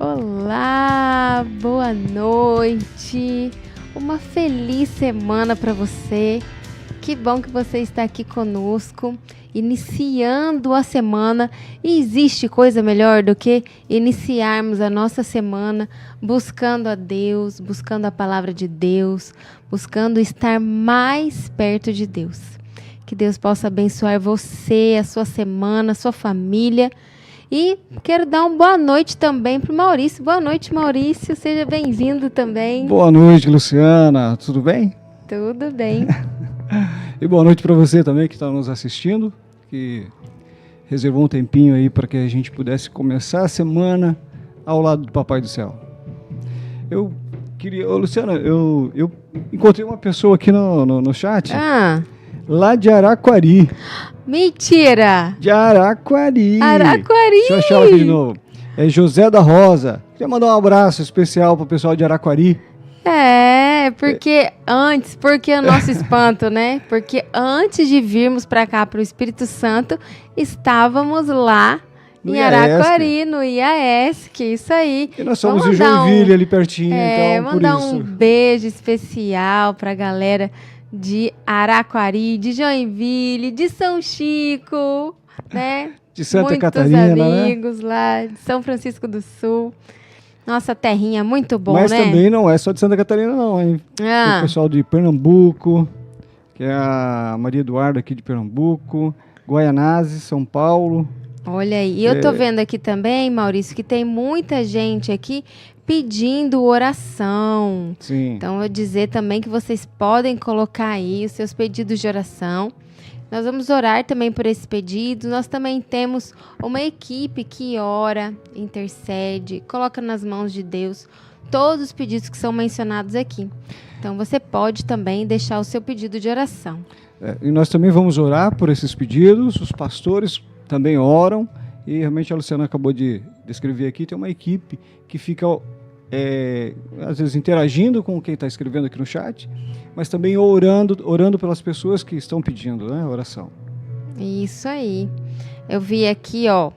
Olá, boa noite, uma feliz semana para você. Que bom que você está aqui conosco, iniciando a semana. E existe coisa melhor do que iniciarmos a nossa semana buscando a Deus, buscando a palavra de Deus, buscando estar mais perto de Deus. Que Deus possa abençoar você, a sua semana, a sua família. E quero dar uma boa noite também para o Maurício. Boa noite, Maurício. Seja bem-vindo também. Boa noite, Luciana. Tudo bem? Tudo bem. E boa noite para você também que está nos assistindo, que reservou um tempinho aí para que a gente pudesse começar a semana ao lado do Papai do Céu. Eu queria... Luciana, eu encontrei uma pessoa aqui no chat, lá de Araquari. Mentira! De Araquari. Araquari! Deixa eu achar aqui de novo. É José da Rosa. Queria mandar um abraço especial para o pessoal de Araquari. Porque o nosso espanto, né? Porque antes de virmos para cá, para o Espírito Santo, estávamos lá em Araquari, no IAESC, isso aí. E nós somos em Joinville, ali pertinho, então por isso. Mandar um beijo especial para a galera de Araquari, de Joinville, de São Chico, né? De Santa Muitos Catarina, amigos lá, de São Francisco do Sul. Nossa terrinha, muito bom, Mas né? Mas também não é só de Santa Catarina, não, hein? Tem o pessoal de Pernambuco, que é a Maria Eduarda aqui de Pernambuco, Guaianazes, São Paulo. Olha aí, e eu tô vendo aqui também, Maurício, que tem muita gente aqui pedindo oração. Sim. Então, eu vou dizer também que vocês podem colocar aí os seus pedidos de oração. Nós vamos orar também por esses pedidos. Nós também temos uma equipe que ora, intercede, coloca nas mãos de Deus todos os pedidos que são mencionados aqui. Então, você pode também deixar o seu pedido de oração. E nós também vamos orar por esses pedidos. Os pastores também oram. E realmente a Luciana acabou de descrever aqui. Tem uma equipe que fica, às vezes, interagindo com quem está escrevendo aqui no chat, mas também orando pelas pessoas que estão pedindo, né, oração. Isso aí. Eu vi aqui, ó.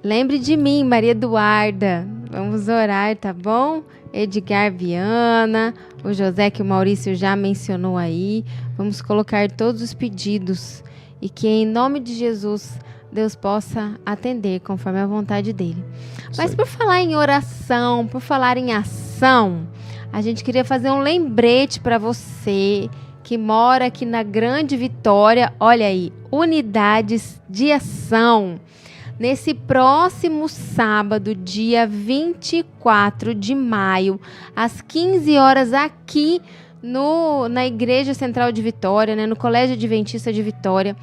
Lembre de mim, Maria Eduarda. Vamos orar, tá bom? Edgar Viana, o José que o Maurício já mencionou aí. Vamos colocar todos os pedidos e que em nome de Jesus Deus possa atender conforme a vontade dele. Mas por falar em oração, por falar em ação, a gente queria fazer um lembrete para você que mora aqui na Grande Vitória. Olha aí, unidades de ação. Nesse próximo sábado, dia 24 de maio, às 15 horas, aqui na Igreja Central de Vitória, né, no Colégio Adventista de Vitória,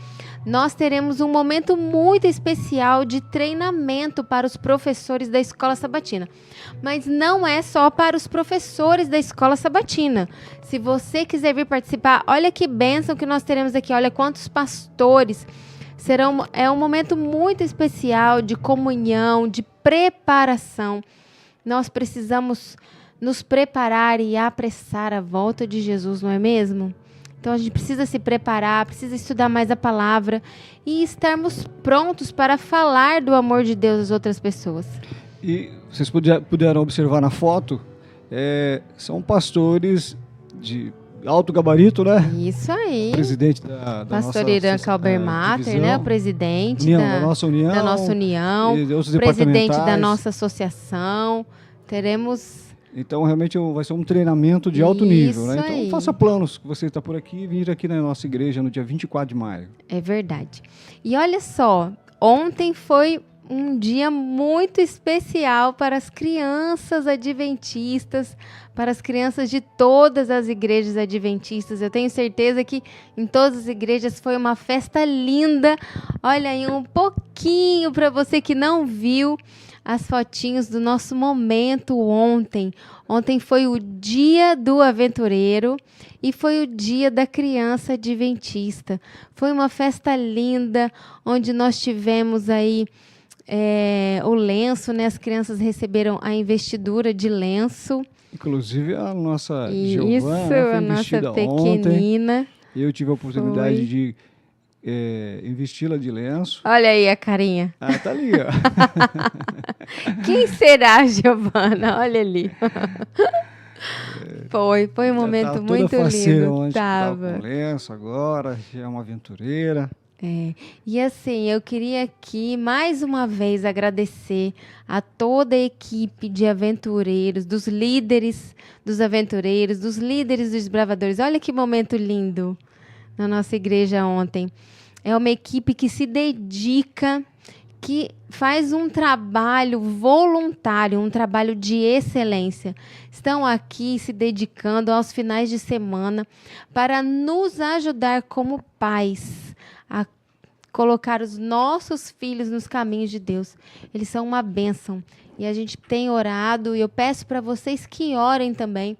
nós teremos um momento muito especial de treinamento para os professores da Escola Sabatina. Mas não é só para os professores da Escola Sabatina. Se você quiser vir participar, olha que bênção que nós teremos aqui, olha quantos pastores. É um momento muito especial de comunhão, de preparação. Nós precisamos nos preparar e apressar a volta de Jesus, não é mesmo? Então, a gente precisa se preparar, precisa estudar mais a palavra e estarmos prontos para falar do amor de Deus às outras pessoas. E vocês puderam observar na foto, são pastores de alto gabarito, né? Isso aí. O presidente da Pastor nossa Irã Calbermater, divisão, né? O presidente da nossa união, e outros presidente da nossa associação. Teremos... Então, realmente vai ser um treinamento de alto nível, né? Então, aí. faça planos que você está por aqui e vir aqui na nossa igreja no dia 24 de maio. É verdade. E olha só, ontem foi um dia muito especial para as crianças adventistas, para as crianças de todas as igrejas adventistas. Eu tenho certeza que em todas as igrejas foi uma festa linda. Olha aí um pouquinho para você que não viu as fotinhos do nosso momento ontem. Ontem foi o dia do aventureiro e foi o dia da criança adventista. Foi uma festa linda, onde nós tivemos aí o lenço, né? As crianças receberam a investidura de lenço. Inclusive a nossa Giovana, foi a nossa investida pequenina. ontem. Eu tive a oportunidade de em vesti-la de lenço. Olha aí a carinha. Ah, tá ali, ó. Quem será, Giovana? Olha ali. Foi um momento muito lindo. Tava com lenço agora, já é uma aventureira. E assim, eu queria aqui mais uma vez agradecer a toda a equipe de aventureiros, dos líderes dos aventureiros, dos líderes dos desbravadores. Olha que momento lindo na nossa igreja ontem. É uma equipe que se dedica, que faz um trabalho voluntário, um trabalho de excelência. Estão aqui se dedicando aos finais de semana para nos ajudar como pais a colocar os nossos filhos nos caminhos de Deus. Eles são uma bênção. E a gente tem orado, e eu peço para vocês que orem também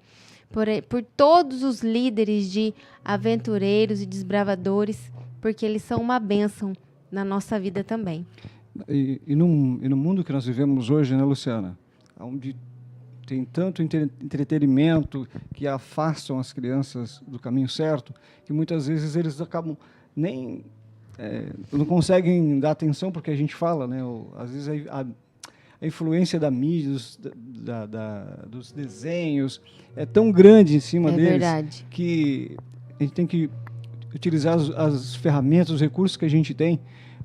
por todos os líderes de aventureiros e desbravadores, porque eles são uma bênção na nossa vida também. E no mundo que nós vivemos hoje, né, Luciana? Onde tem tanto entretenimento que afastam as crianças do caminho certo, que muitas vezes eles acabam nem... não conseguem dar atenção porque a gente fala, né? Às vezes a influência da mídia, dos desenhos, é tão grande em cima deles, verdade, que a gente tem que utilizar as ferramentas, os recursos que a gente tem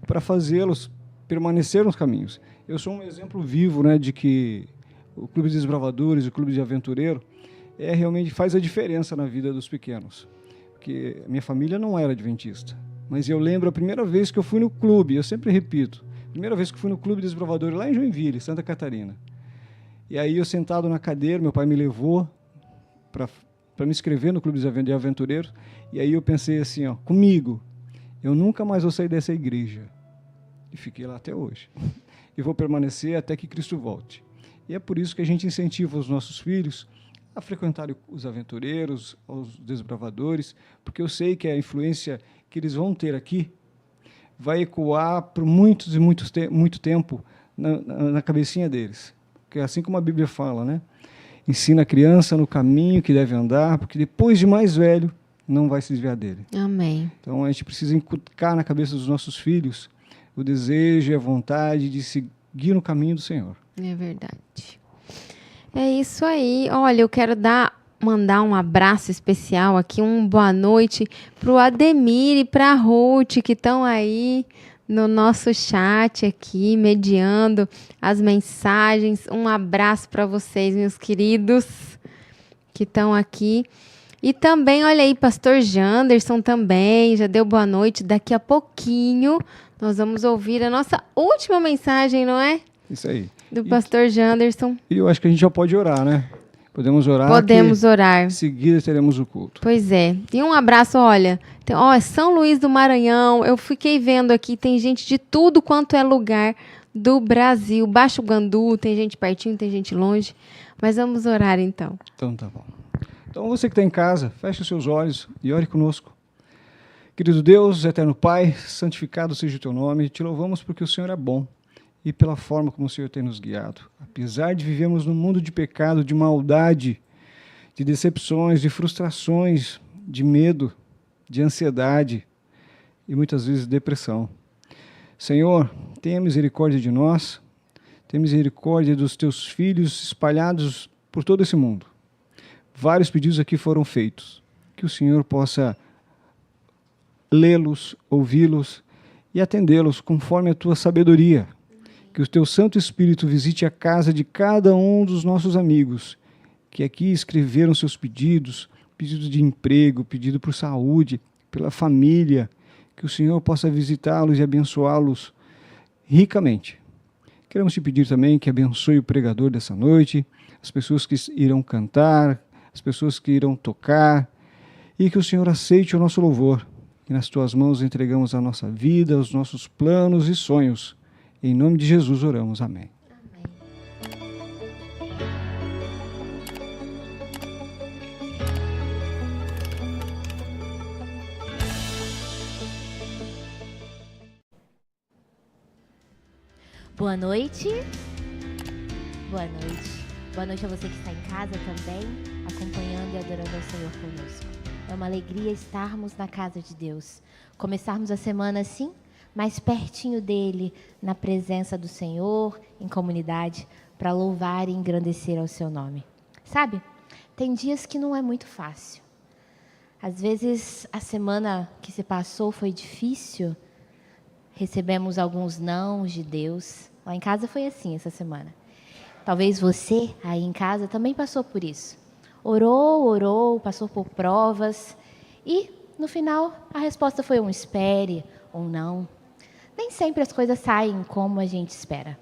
para fazê-los permanecer nos caminhos. Eu sou um exemplo vivo, né, de que o Clube de Desbravadores, o Clube de Aventureiro, realmente faz a diferença na vida dos pequenos. Porque a minha família não era adventista. Mas eu lembro a primeira vez que eu fui no clube, eu sempre repito, a primeira vez que eu fui no Clube de Desbravadores, lá em Joinville, Santa Catarina. E aí eu sentado na cadeira, meu pai me levou para me inscrever no Clube de Aventureiros, e aí eu pensei assim, ó, comigo, eu nunca mais vou sair dessa igreja. E fiquei lá até hoje. E vou permanecer até que Cristo volte. E é por isso que a gente incentiva os nossos filhos a frequentar os aventureiros, os desbravadores, porque eu sei que a influência que eles vão ter aqui vai ecoar por muito tempo na cabecinha deles. Porque assim como a Bíblia fala, né? Ensina a criança no caminho que deve andar, porque depois de mais velho, não vai se desviar dele. Amém. Então a gente precisa inculcar na cabeça dos nossos filhos o desejo e a vontade de seguir no caminho do Senhor. É verdade. É isso aí. Olha, eu quero mandar um abraço especial aqui, boa noite para o Ademir e para a Ruth, que estão aí no nosso chat aqui, mediando as mensagens. Um abraço para vocês, meus queridos, que estão aqui. E também, olha aí, pastor Janderson também, já deu boa noite. Daqui a pouquinho nós vamos ouvir a nossa última mensagem, não é? Isso aí. Do pastor Janderson. E eu acho que a gente já pode orar, né? Podemos orar. Podemos orar. Em seguida teremos o culto. Pois é. E um abraço, olha. São Luís do Maranhão. Eu fiquei vendo aqui, tem gente de tudo quanto é lugar do Brasil. Baixo Gandu, tem gente pertinho, tem gente longe. Mas vamos orar então. Então tá bom. Então você que está em casa, feche os seus olhos e ore conosco. Querido Deus, eterno Pai, santificado seja o teu nome. Te louvamos porque o Senhor é bom e pela forma como o Senhor tem nos guiado. Apesar de vivermos num mundo de pecado, de maldade, de decepções, de frustrações, de medo, de ansiedade e muitas vezes depressão. Senhor, tenha misericórdia de nós, tenha misericórdia dos teus filhos espalhados por todo esse mundo. Vários pedidos aqui foram feitos. Que o Senhor possa lê-los, ouvi-los e atendê-los conforme a tua sabedoria. Que o teu Santo Espírito visite a casa de cada um dos nossos amigos que aqui escreveram seus pedidos, pedido de emprego, pedido por saúde, pela família. Que o Senhor possa visitá-los e abençoá-los ricamente. Queremos te pedir também que abençoe o pregador dessa noite, as pessoas que irão cantar, as pessoas que irão tocar, e que o Senhor aceite o nosso louvor. E nas tuas mãos entregamos a nossa vida, os nossos planos e sonhos. Em nome de Jesus oramos. Amém. Boa noite. Boa noite. Boa noite a você que está em casa também, acompanhando e adorando ao Senhor conosco. É uma alegria estarmos na casa de Deus. Começarmos a semana assim, mais pertinho dele, na presença do Senhor, em comunidade, para louvar e engrandecer ao seu nome. Sabe, tem dias que não é muito fácil. Às vezes a semana que se passou foi difícil, recebemos alguns nãos de Deus. Lá em casa foi assim essa semana. Talvez você aí em casa também passou por isso. Orou, passou por provas e no final a resposta foi um espere ou não. Nem sempre as coisas saem como a gente espera.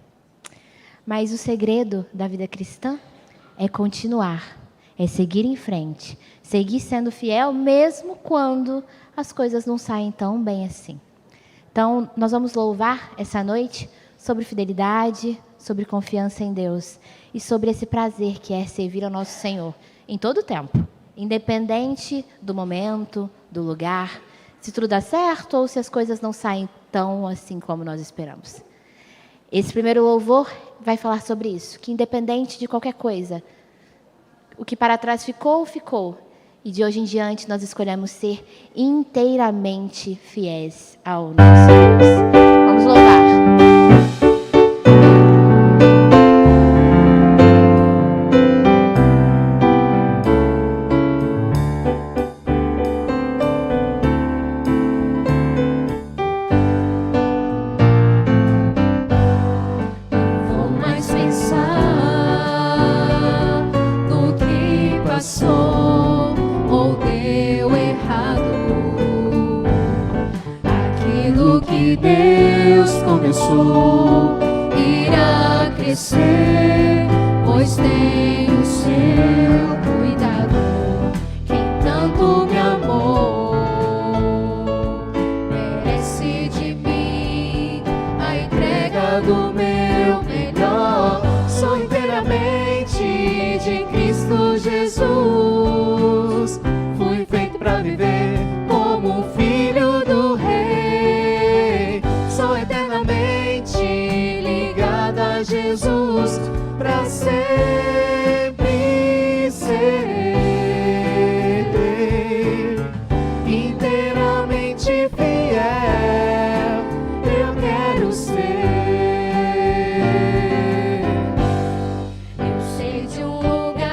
Mas o segredo da vida cristã é continuar, é seguir em frente, seguir sendo fiel mesmo quando as coisas não saem tão bem assim. Então, nós vamos louvar essa noite sobre fidelidade, sobre confiança em Deus e sobre esse prazer que é servir ao nosso Senhor em todo o tempo, independente do momento, do lugar, se tudo dá certo ou se as coisas não saem tão assim como nós esperamos. Esse primeiro louvor vai falar sobre isso, que independente de qualquer coisa, o que para trás ficou, ficou. E de hoje em diante nós escolhemos ser inteiramente fiéis ao nosso Deus. Vamos louvar. Irá crescer, pois tem o seu cuidado. Quem tanto me amou, merece de mim a entrega do meu melhor. Sou inteiramente de Cristo Jesus. Fui feito para viver como um filho do Rei. Sou eternamente ligado a Jesus, para sempre serei inteiramente fiel. Eu quero ser. Eu sei de um lugar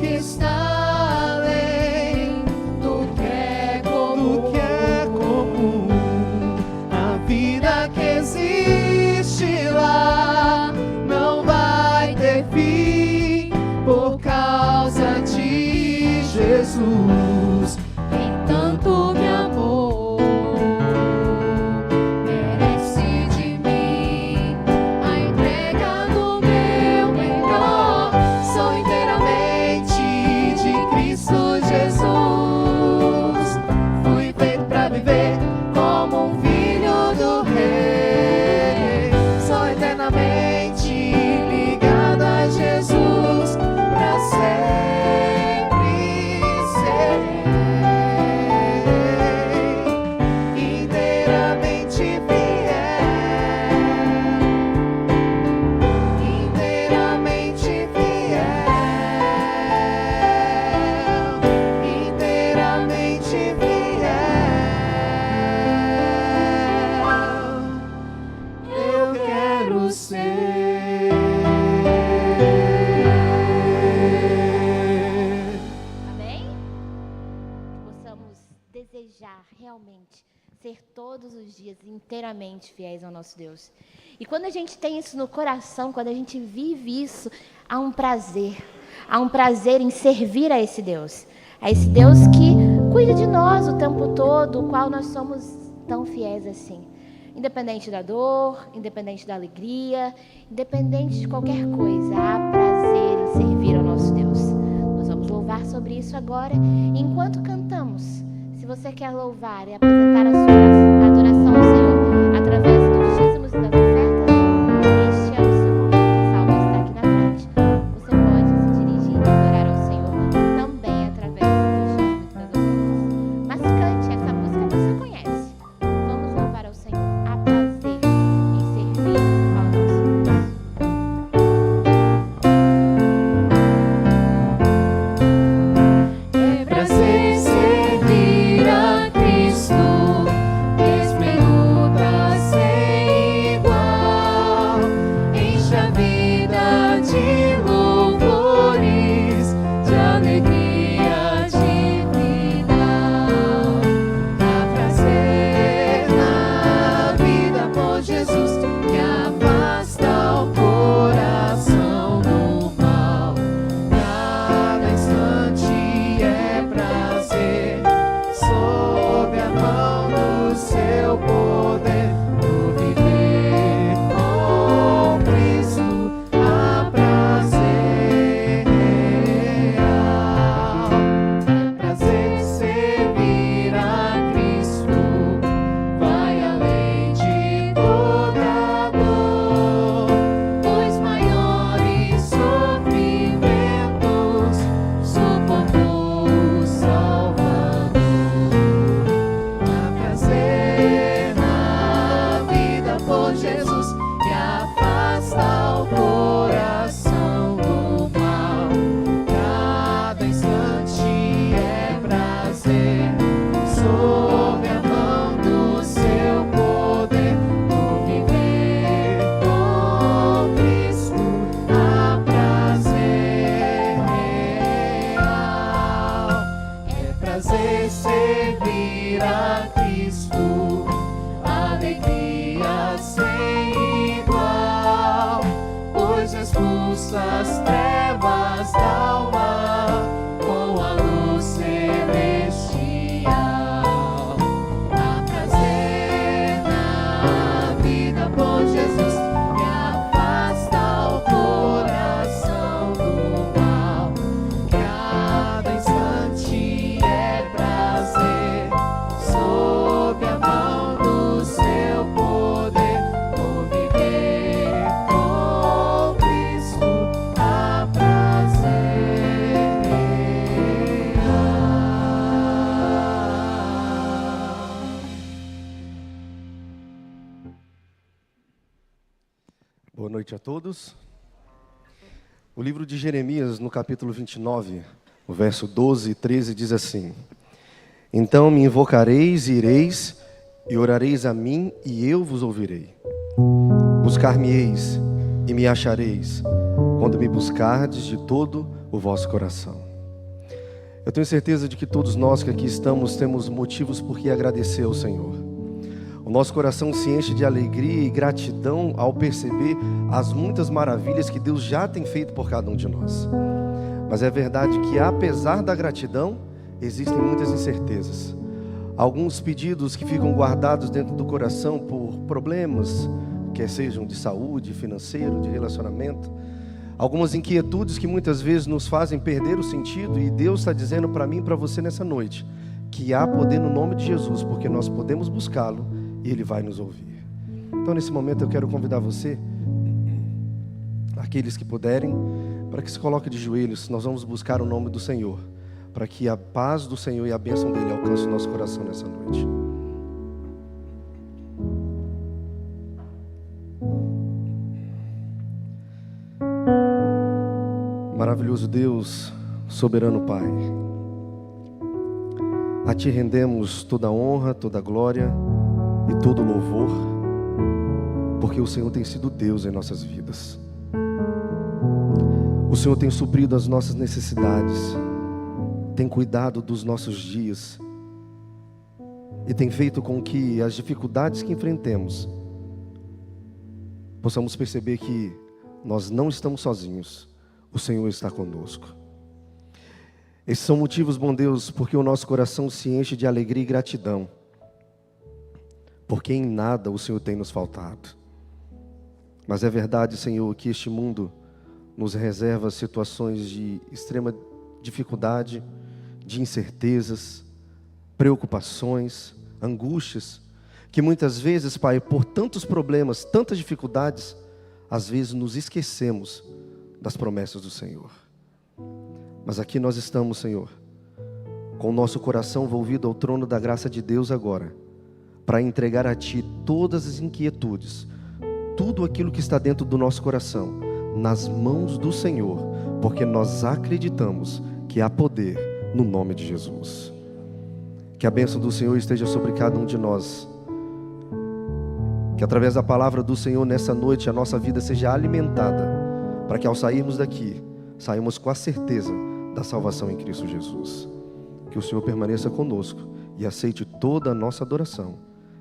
que está além do que é comum. A vida que existe lá não vai ter fim por causa de Jesus. Quem tanto me amou, merece de mim a entrega do meu melhor. Sou inteiramente de Cristo Jesus. Fui feito para viver como um filho do Rei. Sou eternamente ligado a Jesus, para sempre serei inteiramente fiel, inteiramente fiel, inteiramente fiel. Eu quero ser. Amém? Que possamos desejar realmente ser todos os dias inteiramente fiéis ao nosso Deus. E quando a gente tem isso no coração, quando a gente vive isso, há um prazer em servir a esse Deus que cuida de nós o tempo todo, o qual nós somos tão fiéis assim. Independente da dor, independente da alegria, independente de qualquer coisa, há prazer em servir ao nosso Deus. Nós vamos louvar sobre isso agora. E enquanto cantamos, se você quer louvar e apresentar a sua adoração ao Senhor através dos dízimos e das ofertas, este é o seu momento. A salva está aqui na frente. Você pode se dirigir e adorar ao Senhor também através dos dízimos e das ofertas. Mas cante essa música que você conhece. Vamos louvar ao Senhor. Há prazer em servir ao nosso Deus. expulsa as trevas da alma com a luz celestial. Há prazer na vida por Jesus, que afasta o coração do mal. Cada instante é prazer, sob a mão do seu poder. Vou viver com Cristo a prazer real. Boa noite a todos. O livro de Jeremias, no capítulo 29, o verso 12 e 13, diz assim: Então me invocareis e ireis, e orareis a mim, e eu vos ouvirei. Buscar-me-eis e me achareis, quando me buscardes de todo o vosso coração. Eu tenho certeza de que todos nós que aqui estamos temos motivos por que agradecer ao Senhor. O nosso coração se enche de alegria e gratidão ao perceber as muitas maravilhas que Deus já tem feito por cada um de nós. Mas é verdade que, apesar da gratidão, existem muitas incertezas. Alguns pedidos que ficam guardados dentro do coração por problemas, quer sejam de saúde, financeiro, de relacionamento. Algumas inquietudes que muitas vezes nos fazem perder o sentido. E Deus está dizendo para mim e para você nessa noite que há poder no nome de Jesus, porque nós podemos buscá-lo e Ele vai nos ouvir. Então, nesse momento, eu quero convidar você, aqueles que puderem, para que se coloque de joelhos. Nós vamos buscar o nome do Senhor, para que a paz do Senhor e a bênção dEle alcance o nosso coração nessa noite. Maravilhoso Deus, soberano Pai, a Ti rendemos toda a honra, toda a glória e todo o louvor, porque o Senhor tem sido Deus em nossas vidas. O Senhor tem suprido as nossas necessidades, tem cuidado dos nossos dias e tem feito com que as dificuldades que enfrentemos possamos perceber que nós não estamos sozinhos, o Senhor está conosco. Esses são motivos, bom Deus, porque o nosso coração se enche de alegria e gratidão, porque em nada o Senhor tem nos faltado. Mas é verdade, Senhor, que este mundo nos reserva situações de extrema dificuldade, de incertezas, preocupações, angústias, que muitas vezes, Pai, por tantos problemas, tantas dificuldades, às vezes nos esquecemos das promessas do Senhor. Mas aqui nós estamos, Senhor, com o nosso coração volvido ao trono da graça de Deus agora, para entregar a Ti todas as inquietudes, tudo aquilo que está dentro do nosso coração, nas mãos do Senhor, porque nós acreditamos que há poder no nome de Jesus. Que a bênção do Senhor esteja sobre cada um de nós, que através da palavra do Senhor nessa noite a nossa vida seja alimentada, para que ao sairmos daqui, saímos com a certeza da salvação em Cristo Jesus. Que o Senhor permaneça conosco e aceite toda a nossa adoração,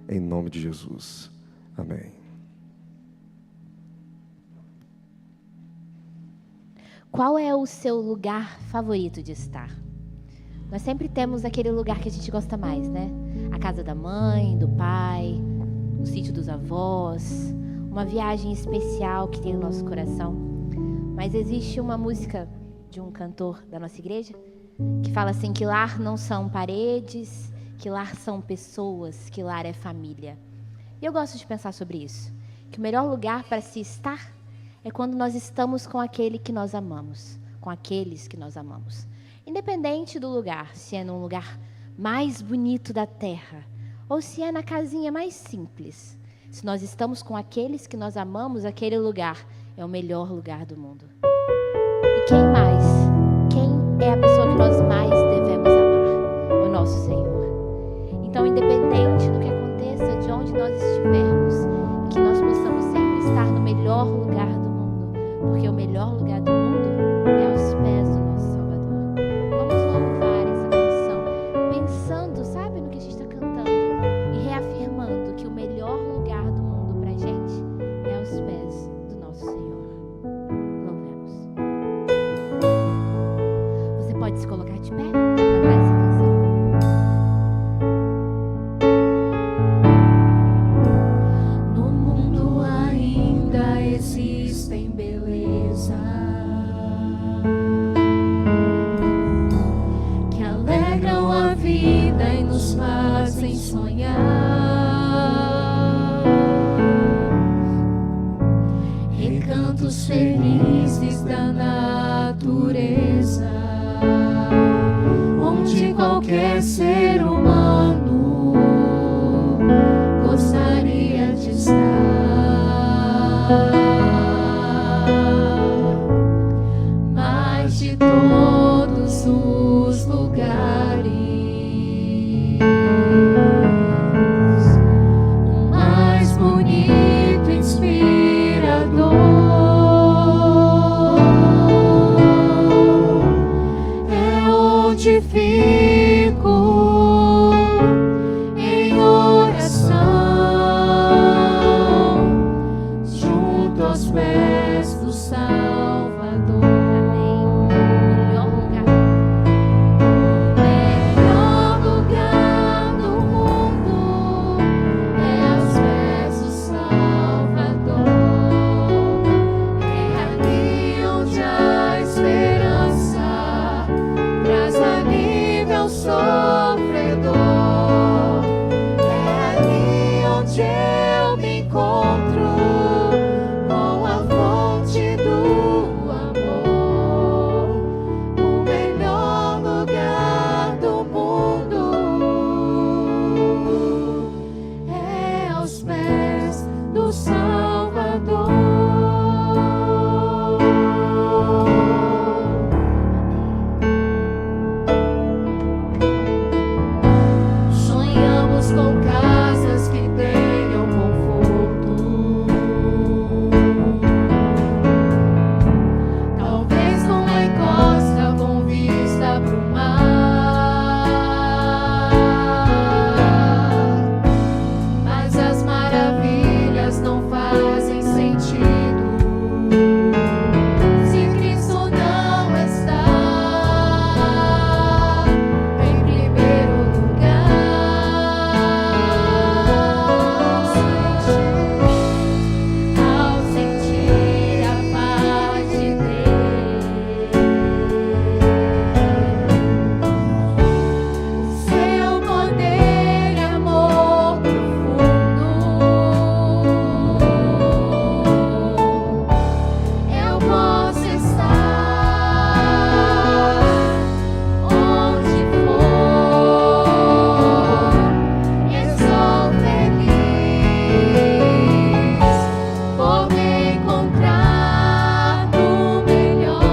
em nome de Jesus. Amém. Qual é o seu lugar favorito de estar? Nós sempre temos aquele lugar que a gente gosta mais, né? A casa da mãe, do pai, o sítio dos avós, uma viagem especial que tem no nosso coração. Mas existe uma música de um cantor da nossa igreja que fala assim, que lar não são paredes, que lar são pessoas, que lar é família. E eu gosto de pensar sobre isso, que o melhor lugar para se estar é quando nós estamos com aquele que nós amamos, com aqueles que nós amamos. Independente do lugar, se é num lugar mais bonito da terra, ou se é na casinha mais simples. Se nós estamos com aqueles que nós amamos, aquele lugar é o melhor lugar do mundo. E quem mais? Quem é a pessoa que nós mais devemos amar? O nosso Senhor. Então, independente do que aconteça, de onde nós estivermos, que nós possamos sempre estar no melhor lugar do mundo, porque o melhor lugar do mundo é aos pés do nosso Salvador. Vamos louvar essa canção, pensando, sabe, no que a gente está cantando e reafirmando que o melhor lugar do mundo para a gente é aos pés do nosso Senhor. Louvemos. consiste em beleza, que alegram a vida e nos fazem sonhar. Recantos felizes da natureza, onde qualquer ser humano gostaria de estar. Mas de todos os lugares, o mais bonito e inspirador é onde fico em oração, junto aos pés do Salvador. Melhor lugar do mundo é aos pés do Salvador. É ali onde a esperança traz alívio ao sofredor. É ali onde eu me encontro com a fonte do amor. O melhor lugar do mundo é aos pés do Salvador. Sonhamos com casas que tenham conforto, talvez numa encosta com vista pro mar. Mas as maravilhas não fazem sentido se Cristo não está em primeiro lugar. Ao sentir a paz de Deus, seu poder e amor profundo, eu posso estar onde for. Estou feliz por me encontrar no melhor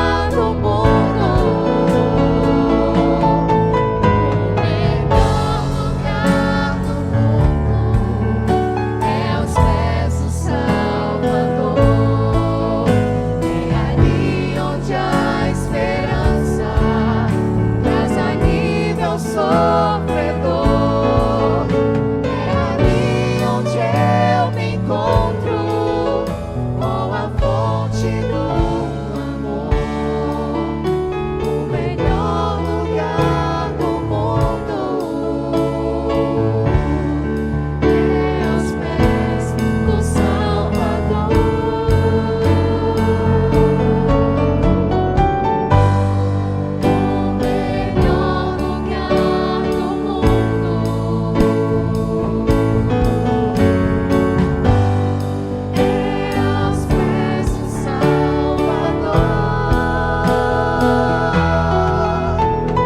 lugar do mundo. O melhor lugar do mundo é aos pés do Salvador. É ali onde a esperança traz alívio ao sofredor. É ali onde eu me encontro com a fonte do amor. O melhor lugar do mundo é aos pés do Salvador. O melhor lugar do mundo é aos pés do Salvador. É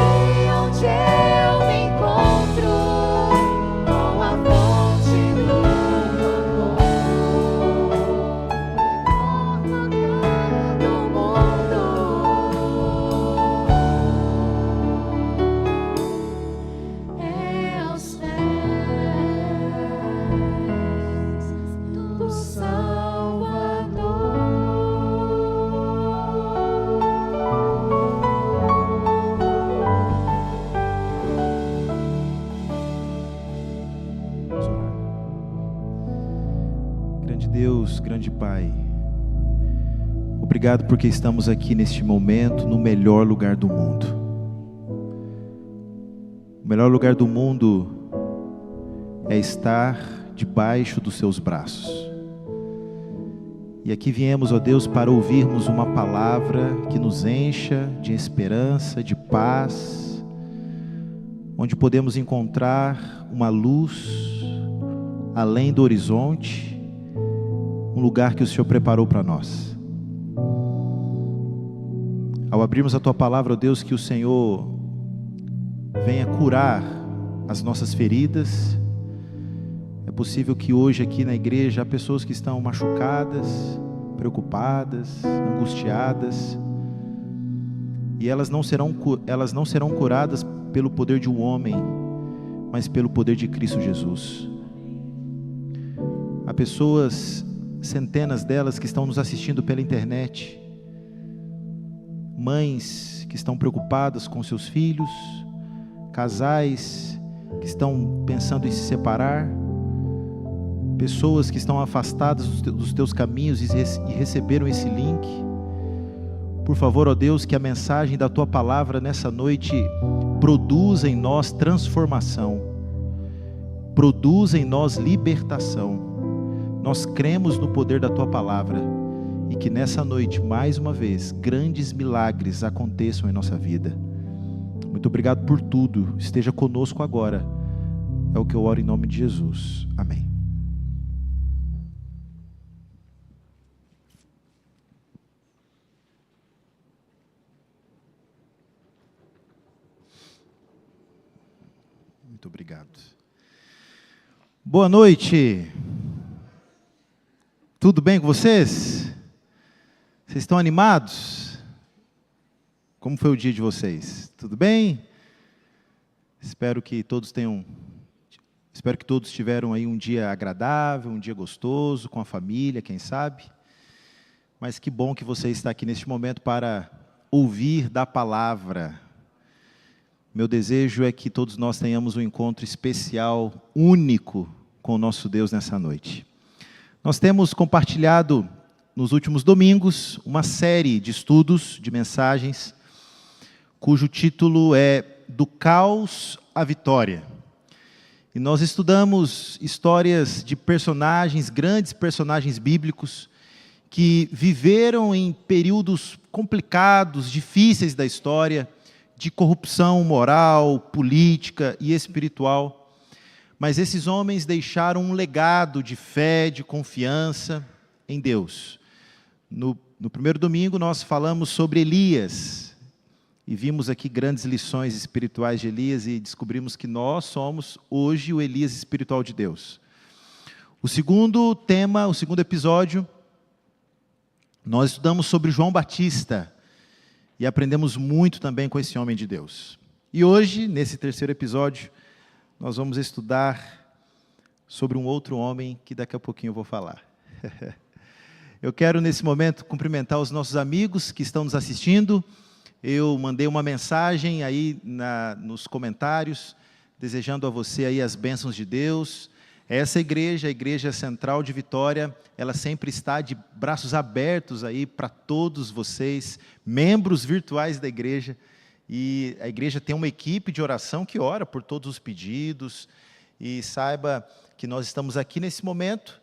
ali onde eu me encontro com a fonte do amor. O melhor lugar do mundo é aos pés do Salvador. Vamos orar. Grande Deus, grande Pai, obrigado porque estamos aqui neste momento no melhor lugar do mundo. O melhor lugar do mundo é estar debaixo dos seus braços. E aqui viemos, ó Deus, para ouvirmos uma palavra que nos encha de esperança, de paz, onde podemos encontrar uma luz além do horizonte, um lugar que o Senhor preparou para nós. Ao abrirmos a Tua palavra, ó Deus, que o Senhor venha curar as nossas feridas. É possível que hoje aqui na igreja há pessoas que estão machucadas, preocupadas, angustiadas, e elas não serão curadas pelo poder de um homem, mas pelo poder de Cristo Jesus. Há pessoas, centenas delas, que estão nos assistindo pela internet, mães que estão preocupadas com seus filhos, casais que estão pensando em se separar, pessoas que estão afastadas dos teus caminhos e receberam esse link. Por favor, ó Deus, que a mensagem da Tua palavra nessa noite produza em nós transformação, produza em nós libertação. Nós cremos no poder da Tua palavra e que nessa noite, mais uma vez, grandes milagres aconteçam em nossa vida. Muito obrigado por tudo. Esteja conosco agora. É o que eu oro em nome de Jesus. Amém. Muito obrigado. Boa noite. Tudo bem com vocês? Vocês estão animados? Como foi o dia de vocês? Tudo bem? Espero que todos tiveram aí um dia agradável, um dia gostoso, com a família, quem sabe. Mas que bom que você está aqui neste momento para ouvir da palavra. Meu desejo é que todos nós tenhamos um encontro especial, único, com o nosso Deus nessa noite. Nós temos compartilhado nos últimos domingos uma série de estudos, de mensagens, cujo título é Do Caos à Vitória. E nós estudamos histórias de personagens, grandes personagens bíblicos, que viveram em períodos complicados, difíceis da história, de corrupção moral, política e espiritual. Mas esses homens deixaram um legado de fé, de confiança em Deus. No primeiro domingo nós falamos sobre Elias, e vimos aqui grandes lições espirituais de Elias, e descobrimos que nós somos hoje o Elias espiritual de Deus. O segundo tema, o segundo episódio, nós estudamos sobre João Batista, e aprendemos muito também com esse homem de Deus. E hoje, nesse terceiro episódio, nós vamos estudar sobre um outro homem que daqui a pouquinho eu vou falar. Eu quero, nesse momento, cumprimentar os nossos amigos que estão nos assistindo. Eu mandei uma mensagem aí nos comentários, desejando a você aí as bênçãos de Deus. Essa igreja, a Igreja Central de Vitória, ela sempre está de braços abertos aí para todos vocês, membros virtuais da igreja. E a igreja tem uma equipe de oração que ora por todos os pedidos. E saiba que nós estamos aqui nesse momento,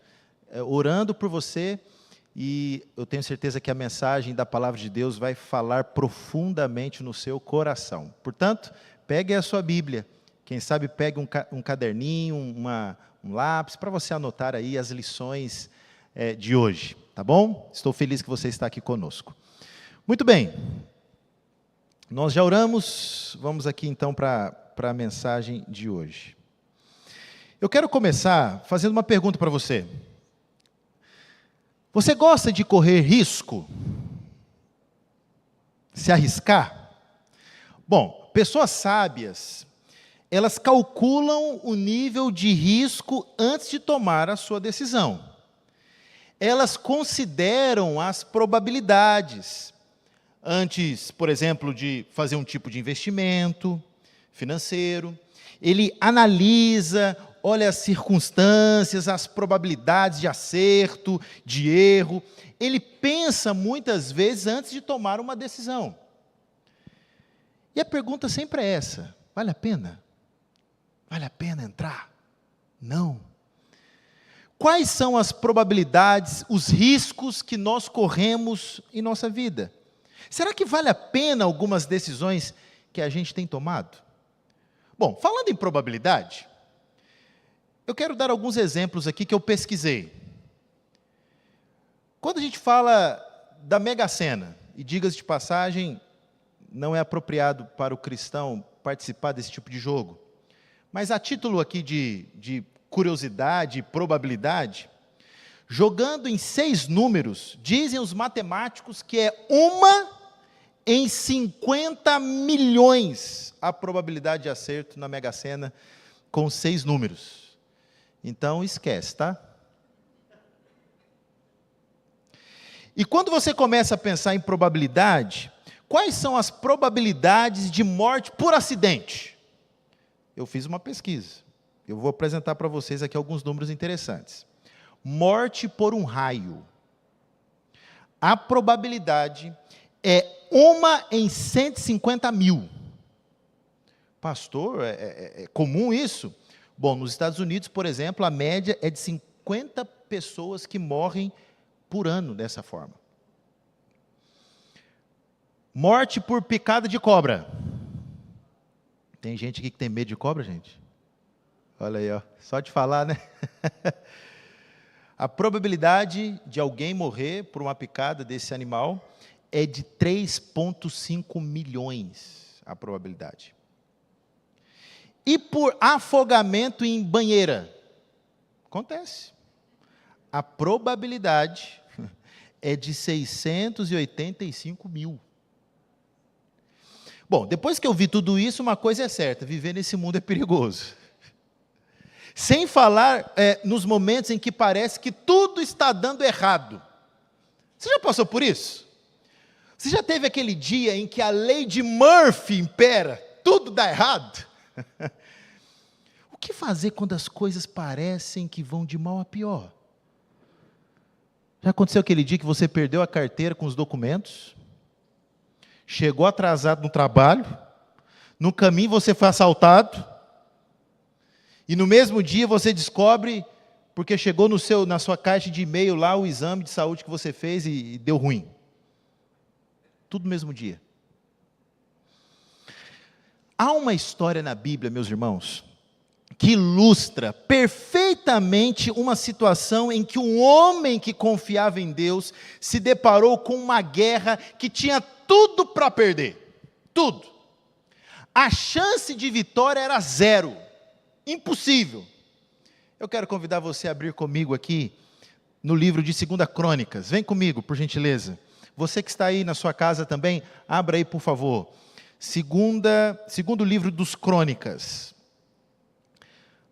orando por você. E eu tenho certeza que a mensagem da Palavra de Deus vai falar profundamente no seu coração. Portanto, pegue a sua Bíblia. Quem sabe pegue um caderninho, um lápis, para você anotar aí as lições de hoje, tá bom? Estou feliz que você está aqui conosco. Muito bem, nós já oramos, vamos aqui então para a mensagem de hoje. Eu quero começar fazendo uma pergunta para você. Você gosta de correr risco? Se arriscar? Bom, pessoas sábias, elas calculam o nível de risco antes de tomar a sua decisão. Elas consideram as probabilidades antes, por exemplo, de fazer um tipo de investimento financeiro. Ele analisa, olha as circunstâncias, as probabilidades de acerto, de erro. Ele pensa muitas vezes antes de tomar uma decisão. E a pergunta sempre é essa: vale a pena? Vale a pena entrar? Não. Quais são as probabilidades, os riscos que nós corremos em nossa vida? Será que vale a pena algumas decisões que a gente tem tomado? Bom, falando em probabilidade, eu quero dar alguns exemplos aqui que eu pesquisei. Quando a gente fala da Mega Sena, e diga-se de passagem, não é apropriado para o cristão participar desse tipo de jogo, mas a título aqui de curiosidade e probabilidade, jogando em 6 números, dizem os matemáticos que é 1 em 50 milhões a probabilidade de acerto na Mega Sena com 6 números. Então esquece, tá? E quando você começa a pensar em probabilidade, quais são as probabilidades de morte por acidente? Eu fiz uma pesquisa. Eu vou apresentar para vocês aqui alguns números interessantes. Morte por um raio. A probabilidade é 1 em 150 mil. Pastor, é comum isso? Bom, nos Estados Unidos, por exemplo, a média é de 50 pessoas que morrem por ano dessa forma. Morte por picada de cobra. Tem gente aqui que tem medo de cobra, gente? Olha aí, ó. Só de falar, né? A probabilidade de alguém morrer por uma picada desse animal é de 3,5 milhões, a probabilidade. E por afogamento em banheira? Acontece. A probabilidade é de 685 mil. Bom, depois que eu vi tudo isso, uma coisa é certa, viver nesse mundo é perigoso. Sem falar nos momentos em que parece que tudo está dando errado. Você já passou por isso? Você já teve aquele dia em que a lei de Murphy impera, tudo dá errado? O que fazer quando as coisas parecem que vão de mal a pior? Já aconteceu aquele dia que você perdeu a carteira com os documentos? Chegou atrasado no trabalho? No caminho você foi assaltado? E no mesmo dia você descobre, porque chegou na sua caixa de e-mail lá o exame de saúde que você fez e deu ruim. Tudo no mesmo dia. Há uma história na Bíblia, meus irmãos, que ilustra perfeitamente uma situação em que um homem que confiava em Deus se deparou com uma guerra que tinha tudo para perder. Tudo. A chance de vitória era 0. Impossível. Eu quero convidar você a abrir comigo aqui no livro de 2 Crônicas. Vem comigo, por gentileza. Você que está aí na sua casa também, abra aí, por favor. Segundo livro dos Crônicas.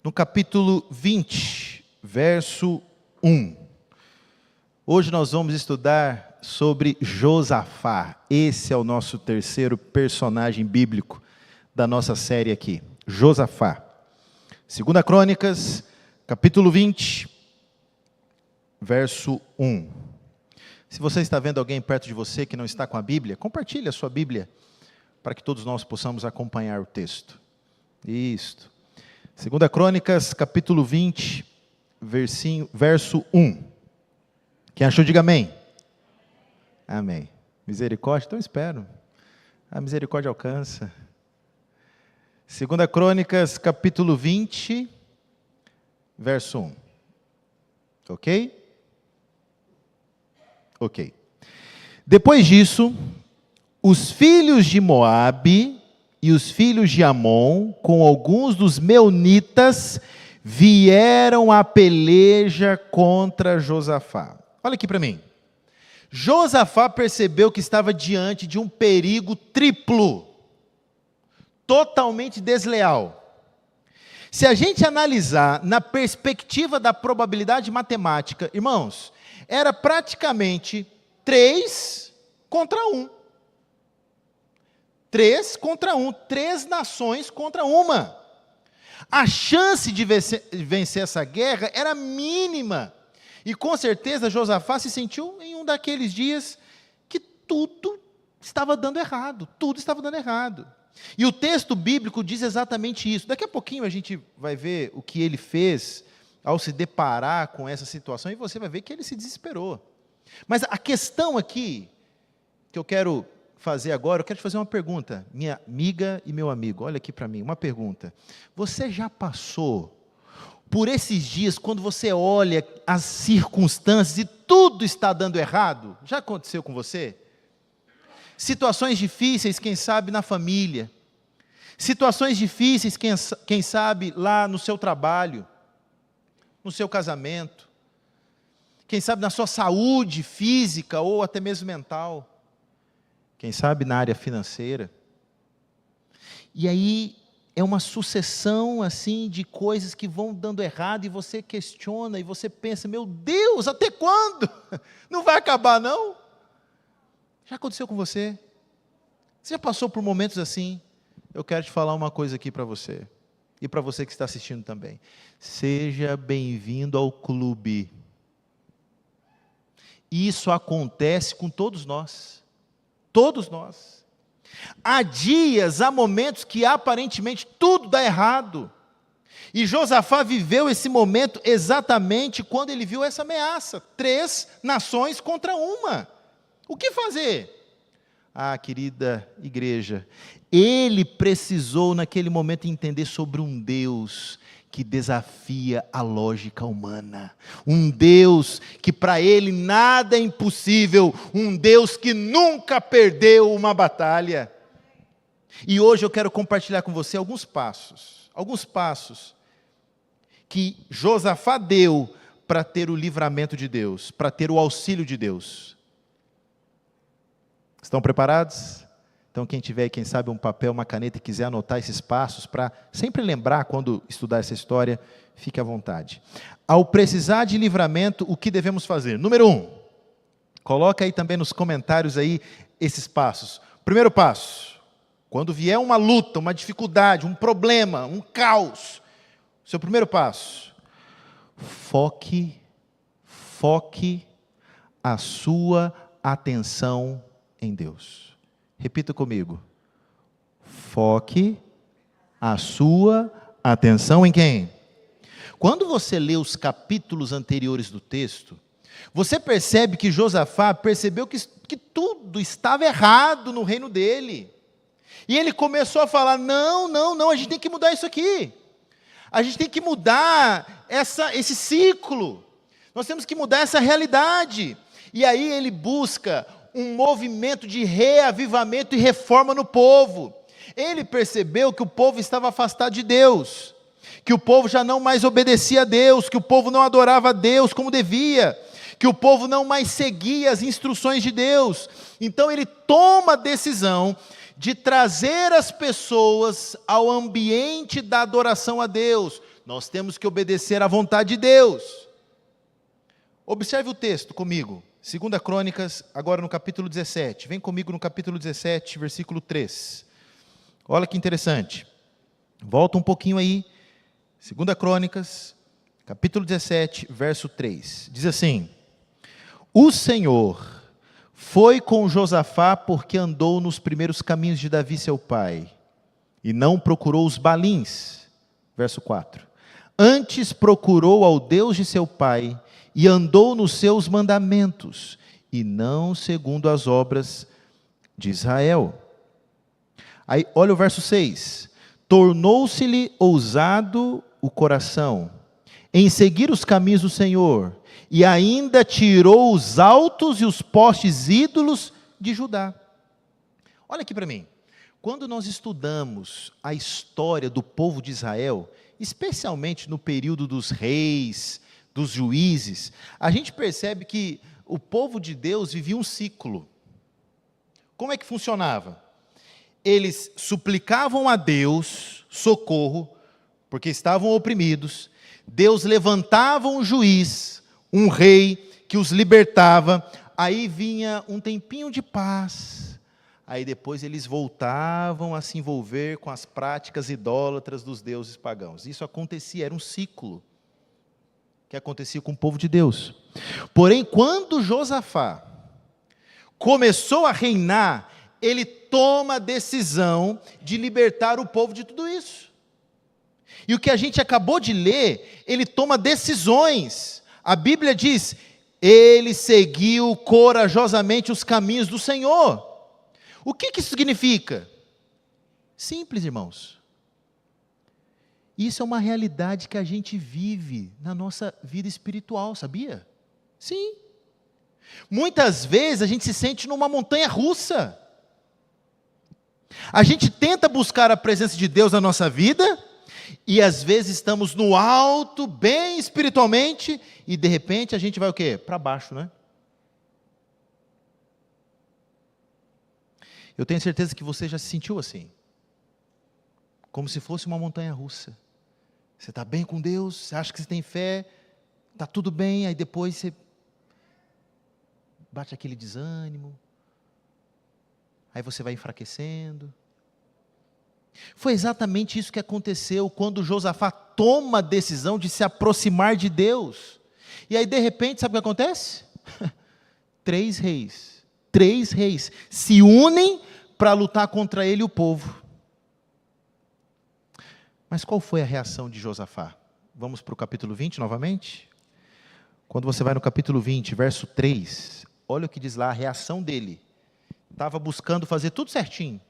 No capítulo 20, verso 1. Hoje nós vamos estudar sobre Josafá. Esse é o nosso terceiro personagem bíblico da nossa série aqui. Josafá. 2 Crônicas, capítulo 20, verso 1. Se você está vendo alguém perto de você que não está com a Bíblia, compartilhe a sua Bíblia, para que todos nós possamos acompanhar o texto. Isto. 2 Crônicas, capítulo 20, verso 1. Quem achou, diga amém. Amém. Misericórdia, então espero. A misericórdia alcança. 2 Crônicas, capítulo 20, verso 1. Ok? Ok. Depois disso, os filhos de Moabe e os filhos de Amon, com alguns dos meunitas, vieram à peleja contra Josafá. Olha aqui para mim. Josafá percebeu que estava diante de um perigo triplo, totalmente desleal. Se a gente analisar na perspectiva da probabilidade matemática, irmãos, era praticamente 3 contra 1. 3 contra 1, 3 nações contra uma. A chance de vencer essa guerra era mínima. E com certeza Josafá se sentiu em um daqueles dias que tudo estava dando errado. Tudo estava dando errado. E o texto bíblico diz exatamente isso. Daqui a pouquinho a gente vai ver o que ele fez, ao se deparar com essa situação, e você vai ver que ele se desesperou. Mas a questão aqui, que eu quero fazer agora, eu quero te fazer uma pergunta, minha amiga e meu amigo, olha aqui para mim, uma pergunta. Você já passou por esses dias, quando você olha as circunstâncias e tudo está dando errado? Já aconteceu com você? Situações difíceis, quem sabe na família. Situações difíceis, quem sabe lá no seu trabalho, no seu casamento. Quem sabe na sua saúde física ou até mesmo mental. Quem sabe na área financeira. E aí é uma sucessão assim de coisas que vão dando errado e você questiona e você pensa, meu Deus, até quando? Não vai acabar não? Já aconteceu com você? Você já passou por momentos assim? Eu quero te falar uma coisa aqui para você. E para você que está assistindo também. Seja bem-vindo ao clube. Isso acontece com todos nós. Todos nós. Há dias, há momentos que aparentemente tudo dá errado. E Josafá viveu esse momento exatamente quando ele viu essa ameaça. 3 nações contra uma. O que fazer? Ah, querida igreja, ele precisou naquele momento entender sobre um Deus que desafia a lógica humana. Um Deus que para ele nada é impossível. Um Deus que nunca perdeu uma batalha. E hoje eu quero compartilhar com você alguns passos que Josafá deu para ter o livramento de Deus, para ter o auxílio de Deus. Estão preparados? Então quem tiver, quem sabe, um papel, uma caneta e quiser anotar esses passos para sempre lembrar quando estudar essa história, fique à vontade. Ao precisar de livramento, o que devemos fazer? Número 1, coloca aí também nos comentários aí esses passos. Primeiro passo, quando vier uma luta, uma dificuldade, um problema, um caos, seu primeiro passo, foque a sua atenção em Deus. Repita comigo. Foque a sua atenção em quem? Quando você lê os capítulos anteriores do texto, você percebe que Josafá percebeu que tudo estava errado no reino dele. E ele começou a falar, não, a gente tem que mudar isso aqui. A gente tem que mudar esse ciclo. Nós temos que mudar essa realidade. E aí ele busca um movimento de reavivamento e reforma no povo. Ele percebeu que o povo estava afastado de Deus, que o povo já não mais obedecia a Deus, que o povo não adorava a Deus como devia, que o povo não mais seguia as instruções de Deus. Então ele toma a decisão de trazer as pessoas ao ambiente da adoração a Deus. Nós temos que obedecer à vontade de Deus. Observe o texto comigo. 2 Crônicas, agora no capítulo 17. Vem comigo no capítulo 17, versículo 3. Olha que interessante. Volta um pouquinho aí. 2 Crônicas, capítulo 17, verso 3. Diz assim: O Senhor foi com Josafá porque andou nos primeiros caminhos de Davi seu pai, e não procurou os balins. Verso 4. Antes procurou ao Deus de seu pai, e andou nos seus mandamentos, e não segundo as obras de Israel. Aí, olha o verso 6. Tornou-se-lhe ousado o coração, em seguir os caminhos do Senhor, e ainda tirou os altos e os postes ídolos de Judá. Olha aqui para mim. Quando nós estudamos a história do povo de Israel, especialmente no período dos reis, dos juízes, a gente percebe que o povo de Deus vivia um ciclo. Como é que funcionava? Eles suplicavam a Deus socorro, porque estavam oprimidos. Deus levantava um juiz, um rei, que os libertava. Aí vinha um tempinho de paz. Aí depois eles voltavam a se envolver com as práticas idólatras dos deuses pagãos. Isso acontecia, era um ciclo que acontecia com o povo de Deus. Porém, quando Josafá começou a reinar, ele toma a decisão de libertar o povo de tudo isso. E o que a gente acabou de ler, ele toma decisões. A Bíblia diz, ele seguiu corajosamente os caminhos do Senhor. O que isso significa? Simples, irmãos. Isso é uma realidade que a gente vive na nossa vida espiritual, sabia? Sim. Muitas vezes a gente se sente numa montanha russa. A gente tenta buscar a presença de Deus na nossa vida, e às vezes estamos no alto, bem espiritualmente, e de repente a gente vai o quê? Para baixo, né? Eu tenho certeza que você já se sentiu assim. Como se fosse uma montanha russa. Você está bem com Deus, você acha que você tem fé, está tudo bem, aí depois você bate aquele desânimo, aí você vai enfraquecendo. Foi exatamente isso que aconteceu quando Josafá toma a decisão de se aproximar de Deus. E aí de repente, sabe o que acontece? 3 reis se unem para lutar contra ele e o povo. Mas qual foi a reação de Josafá? Vamos para o capítulo 20 novamente? Quando você vai no capítulo 20, verso 3, olha o que diz lá, a reação dele. Estava buscando fazer tudo certinho.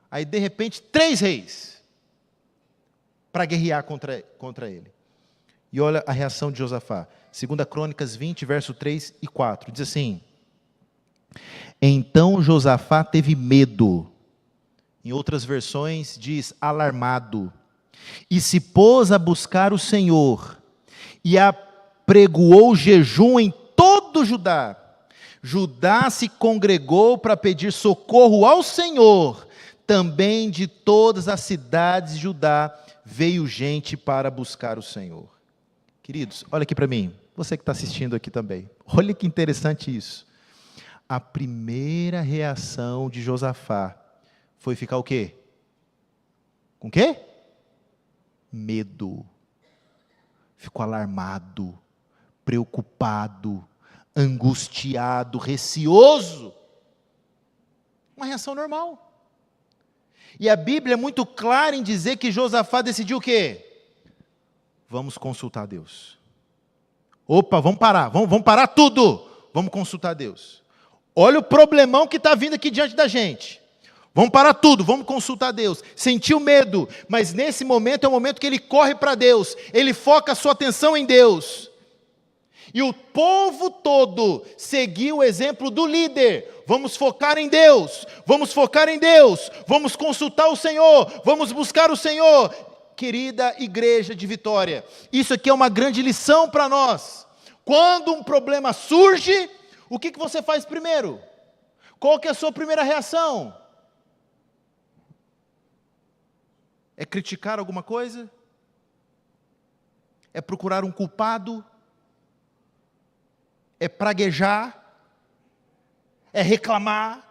Aí de repente, 3 reis para guerrear contra ele. E olha a reação de Josafá. 2 Crônicas 20, verso 3 e 4. Diz assim, então Josafá teve medo. Em outras versões diz alarmado. E se pôs a buscar o Senhor. E apregoou jejum em todo Judá. Judá se congregou para pedir socorro ao Senhor. Também de todas as cidades de Judá veio gente para buscar o Senhor. Queridos, olha aqui para mim. Você que está assistindo aqui também. Olha que interessante isso. A primeira reação de Josafá foi ficar o quê? Com o quê? Medo. Ficou alarmado, preocupado, angustiado, receoso. Uma reação normal. E a Bíblia é muito clara em dizer que Josafá decidiu o quê? Vamos consultar Deus. Opa, vamos parar tudo. Vamos consultar Deus. Olha o problemão que está vindo aqui diante da gente. Vamos parar tudo, vamos consultar Deus. Sentiu medo, mas nesse momento é o momento que ele corre para Deus. Ele foca a sua atenção em Deus. E o povo todo seguiu o exemplo do líder. Vamos focar em Deus, vamos consultar o Senhor, vamos buscar o Senhor. Querida igreja de Vitória, isso aqui é uma grande lição para nós. Quando um problema surge, o que você faz primeiro? Qual que é a sua primeira reação? É criticar alguma coisa? É procurar um culpado? É praguejar? É reclamar?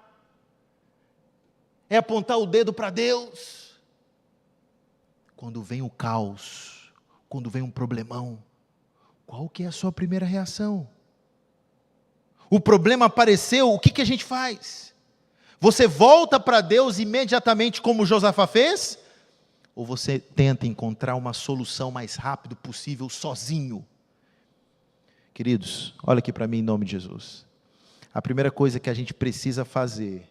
É apontar o dedo para Deus? Quando vem o caos, quando vem um problemão, qual que é a sua primeira reação? O problema apareceu, o que a gente faz? Você volta para Deus imediatamente como Josafá fez? Ou você tenta encontrar uma solução mais rápido possível sozinho? Queridos, olha aqui para mim em nome de Jesus. A primeira coisa que a gente precisa fazer,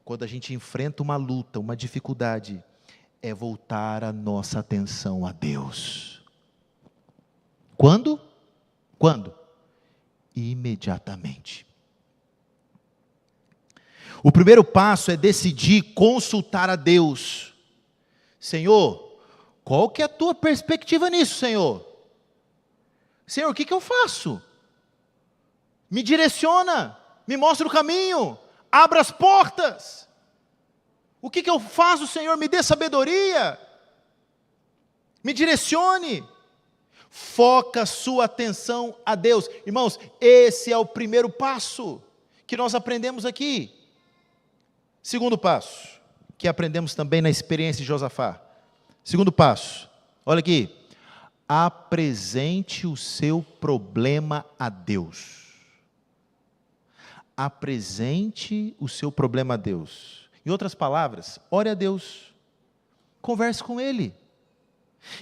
quando a gente enfrenta uma luta, uma dificuldade, é voltar a nossa atenção a Deus. Quando? Imediatamente. O primeiro passo é decidir consultar a Deus. Senhor, qual que é a tua perspectiva nisso, Senhor? Senhor, o que eu faço? Me direciona, me mostra o caminho, abra as portas. O que eu faço, Senhor? Me dê sabedoria, me direcione. Foca sua atenção a Deus. Irmãos, esse é o primeiro passo que nós aprendemos aqui. Segundo passo, que aprendemos também na experiência de Josafá. Segundo passo, olha aqui. Apresente o seu problema a Deus. Apresente o seu problema a Deus. Em outras palavras, ore a Deus. Converse com Ele.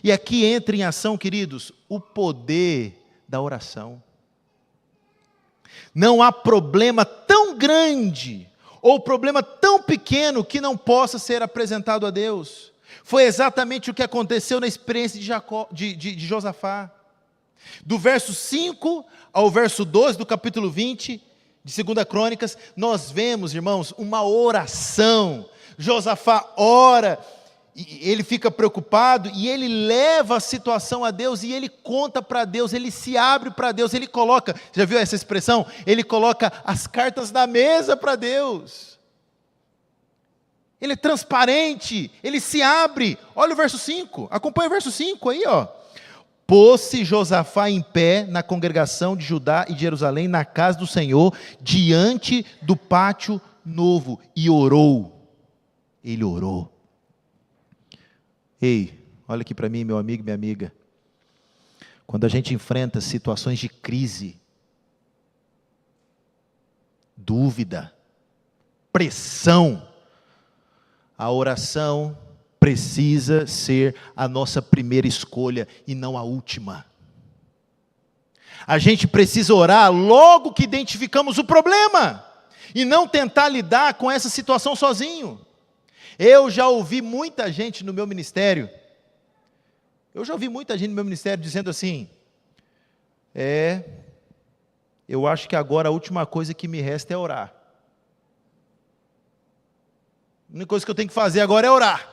E aqui entra em ação, queridos, o poder da oração. Não há problema tão grande ou problema tão pequeno que não possa ser apresentado a Deus. Foi exatamente o que aconteceu na experiência de Josafá. Do verso 5 ao verso 12 do capítulo 20 de 2 Crônicas, nós vemos, irmãos, uma oração. Josafá ora, ele fica preocupado e ele leva a situação a Deus e ele conta para Deus, ele se abre para Deus, ele coloca, já viu essa expressão? Ele coloca as cartas na mesa para Deus. Ele é transparente, ele se abre. Olha o verso 5, acompanha o verso 5 aí, ó. Pôs-se Josafá em pé na congregação de Judá e de Jerusalém, na casa do Senhor, diante do pátio novo, e orou. Ele orou. Ei, olha aqui para mim, meu amigo e minha amiga. Quando a gente enfrenta situações de crise, dúvida, pressão, a oração precisa ser a nossa primeira escolha e não a última. A gente precisa orar logo que identificamos o problema e não tentar lidar com essa situação sozinho. Eu já ouvi muita gente no meu ministério, dizendo assim, eu acho que agora a última coisa que me resta é orar. A única coisa que eu tenho que fazer agora é orar.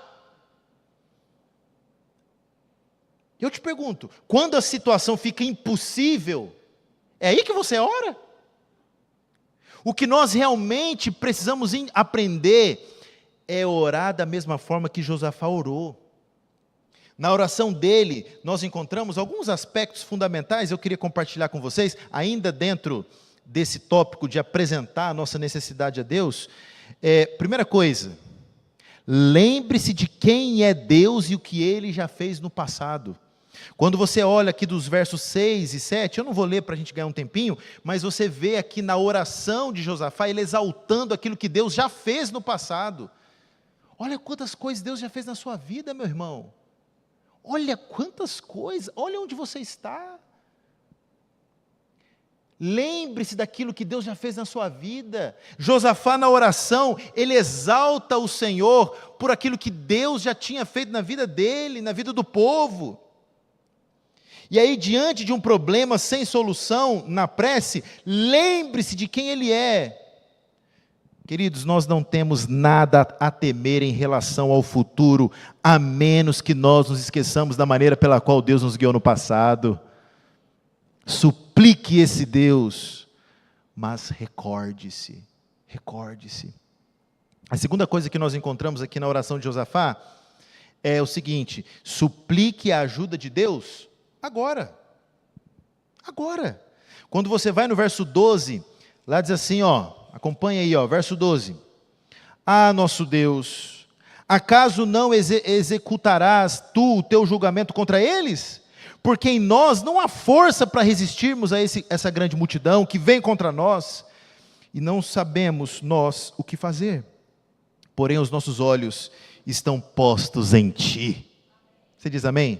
Eu te pergunto, quando a situação fica impossível, é aí que você ora? O que nós realmente precisamos aprender é orar da mesma forma que Josafá orou. Na oração dele, nós encontramos alguns aspectos fundamentais, eu queria compartilhar com vocês, ainda dentro desse tópico de apresentar a nossa necessidade a Deus. Primeira coisa, lembre-se de quem é Deus e o que Ele já fez no passado. Quando você olha aqui dos versos 6 e 7, eu não vou ler para a gente ganhar um tempinho, mas você vê aqui na oração de Josafá, ele exaltando aquilo que Deus já fez no passado. Olha quantas coisas Deus já fez na sua vida, meu irmão. Olha quantas coisas, olha onde você está. Lembre-se daquilo que Deus já fez na sua vida. Josafá na oração, ele exalta o Senhor por aquilo que Deus já tinha feito na vida dele, na vida do povo. E aí, diante de um problema sem solução, na prece, lembre-se de quem Ele é. Queridos, nós não temos nada a temer em relação ao futuro, a menos que nós nos esqueçamos da maneira pela qual Deus nos guiou no passado. Suplique esse Deus, mas recorde-se. A segunda coisa que nós encontramos aqui na oração de Josafá é o seguinte: suplique a ajuda de Deus agora. Quando você vai no verso 12, lá diz assim, acompanha aí, verso 12. Ah, nosso Deus, acaso não executarás tu o teu julgamento contra eles? Porque em nós não há força para resistirmos a essa grande multidão que vem contra nós, e não sabemos nós o que fazer. Porém os nossos olhos estão postos em ti. Você diz amém?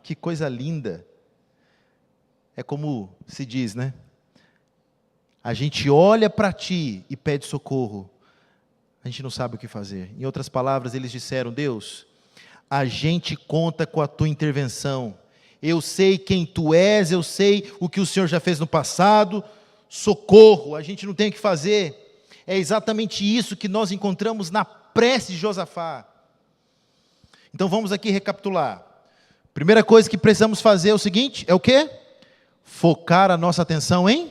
Que coisa linda. É como se diz, né? A gente olha para ti e pede socorro. A gente não sabe o que fazer. Em outras palavras, eles disseram: Deus, a gente conta com a tua intervenção. Eu sei quem tu és, eu sei o que o Senhor já fez no passado. Socorro, a gente não tem o que fazer. É exatamente isso que nós encontramos na prece de Josafá. Então vamos aqui recapitular. Primeira coisa que precisamos fazer é o seguinte, é o quê? Focar a nossa atenção em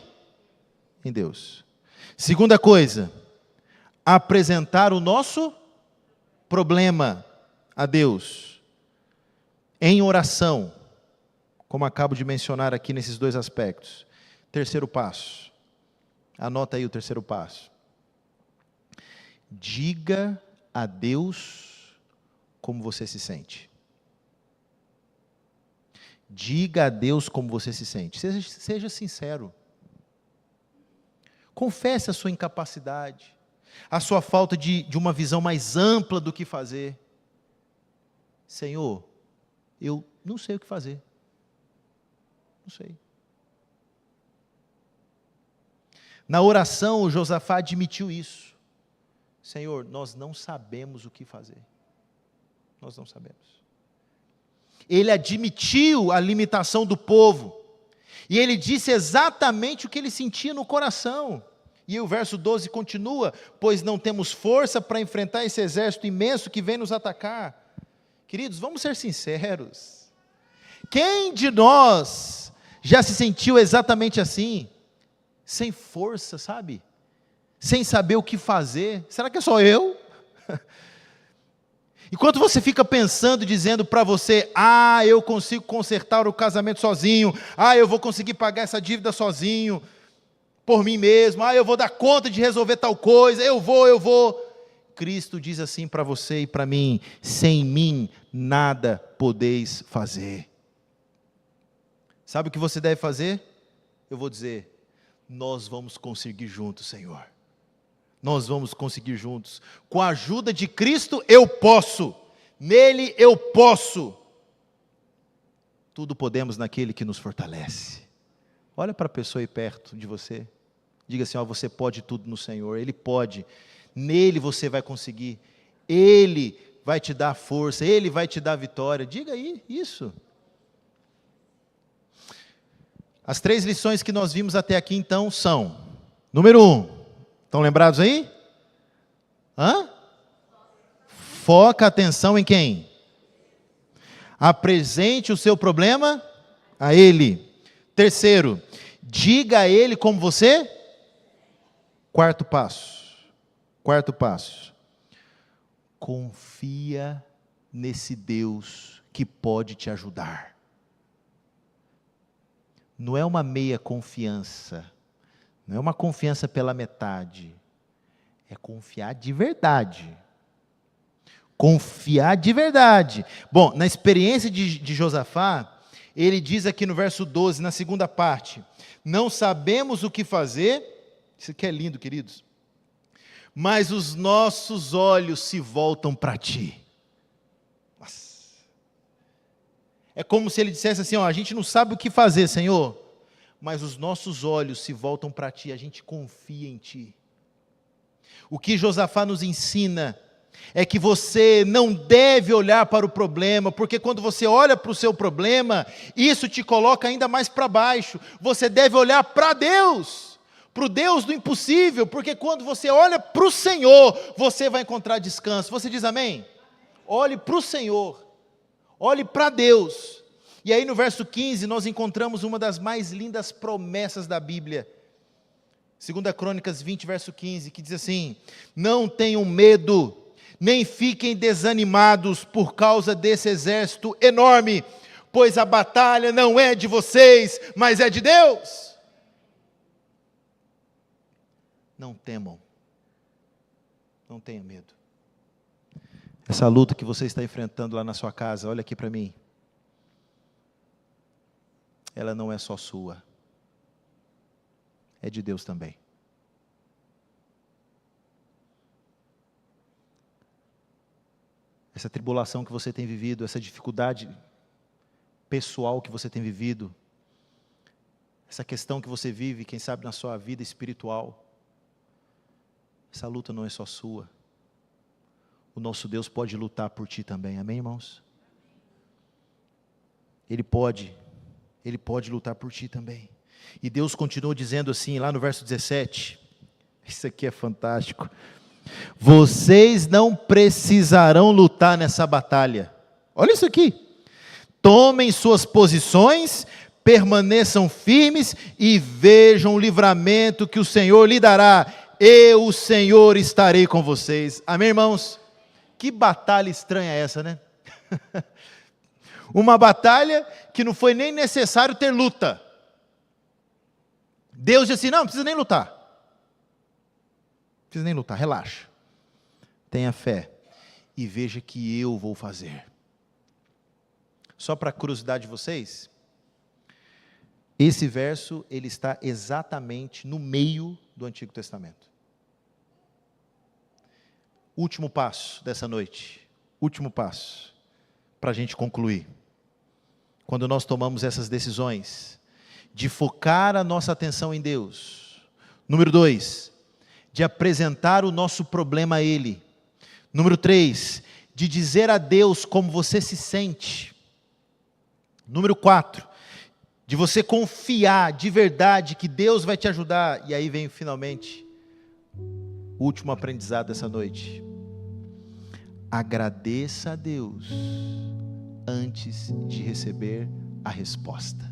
Deus. Segunda coisa, apresentar o nosso problema a Deus, em oração, como acabo de mencionar aqui nesses dois aspectos. Terceiro passo, anota aí o terceiro passo. Diga a Deus como você se sente. Diga a Deus como você se sente. Seja sincero. Confesse a sua incapacidade, a sua falta de uma visão mais ampla do que fazer. Senhor, eu não sei o que fazer. Não sei. Na oração, o Josafá admitiu isso. Senhor, nós não sabemos o que fazer. Nós não sabemos. Ele admitiu a limitação do povo. E ele disse exatamente o que ele sentia no coração. E o verso 12 continua: pois não temos força para enfrentar esse exército imenso que vem nos atacar. Queridos, vamos ser sinceros. Quem de nós já se sentiu exatamente assim? Sem força, sabe? Sem saber o que fazer. Será que é só eu? Enquanto você fica pensando, dizendo para você: eu consigo consertar o casamento sozinho, eu vou conseguir pagar essa dívida sozinho, por mim mesmo, eu vou dar conta de resolver tal coisa, eu vou. Cristo diz assim para você e para mim: sem mim nada podeis fazer. Sabe o que você deve fazer? Eu vou dizer: nós vamos conseguir juntos, Senhor. Nós vamos conseguir juntos. Com a ajuda de Cristo eu posso. Nele eu posso. Tudo podemos naquele que nos fortalece. Olha para a pessoa aí perto de você. Diga assim: você pode tudo no Senhor. Ele pode. Nele você vai conseguir. Ele vai te dar força. Ele vai te dar vitória. Diga aí isso. As 3 lições que nós vimos até aqui então são: número 1. Estão lembrados aí? Foca a atenção em quem? Apresente o seu problema a Ele. Terceiro, diga a Ele como você. Quarto passo. Confia nesse Deus que pode te ajudar. Não é uma meia confiança. Não é uma confiança pela metade. É confiar de verdade. Confiar de verdade. Bom, na experiência de Josafá, ele diz aqui no verso 12, na segunda parte: não sabemos o que fazer. Isso aqui é lindo, queridos. Mas os nossos olhos se voltam para ti. Nossa. É como se ele dissesse assim: a gente não sabe o que fazer, Senhor, mas os nossos olhos se voltam para ti, a gente confia em ti. O que Josafá nos ensina é que você não deve olhar para o problema, porque quando você olha para o seu problema, isso te coloca ainda mais para baixo. Você deve olhar para Deus, para o Deus do impossível, porque quando você olha para o Senhor, você vai encontrar descanso. Você diz amém? Olhe para o Senhor, olhe para Deus. E aí no verso 15 nós encontramos uma das mais lindas promessas da Bíblia. 2 Crônicas 20, verso 15, que diz assim: não tenham medo, nem fiquem desanimados por causa desse exército enorme, pois a batalha não é de vocês, mas é de Deus. Não temam, não tenha medo. Essa luta que você está enfrentando lá na sua casa, olha aqui para mim. Ela não é só sua, é de Deus também. Essa tribulação que você tem vivido, essa dificuldade pessoal que você tem vivido, essa questão que você vive, quem sabe na sua vida espiritual, essa luta não é só sua. O nosso Deus pode lutar por ti também, amém, irmãos? Ele pode lutar por ti também. E Deus continua dizendo assim, lá no verso 17, isso aqui é fantástico: vocês não precisarão lutar nessa batalha. Olha isso aqui: tomem suas posições, permaneçam firmes e vejam o livramento que o Senhor lhe dará. Eu, o Senhor, estarei com vocês. Amém, irmãos? Que batalha estranha é essa, né? Uma batalha que não foi nem necessário ter luta. Deus disse assim: não precisa nem lutar. Não precisa nem lutar, relaxa. Tenha fé e veja que eu vou fazer. Só para curiosidade de vocês, esse verso ele está exatamente no meio do Antigo Testamento. Último passo dessa noite. Último passo para a gente concluir. quando nós tomamos essas decisões, de focar a nossa atenção em Deus. Número 2, de apresentar o nosso problema a Ele. Número 3, de dizer a Deus como você se sente. Número 4, de você confiar de verdade que Deus vai te ajudar. E aí vem finalmente o último aprendizado dessa noite. Agradeça a Deus antes de receber a resposta.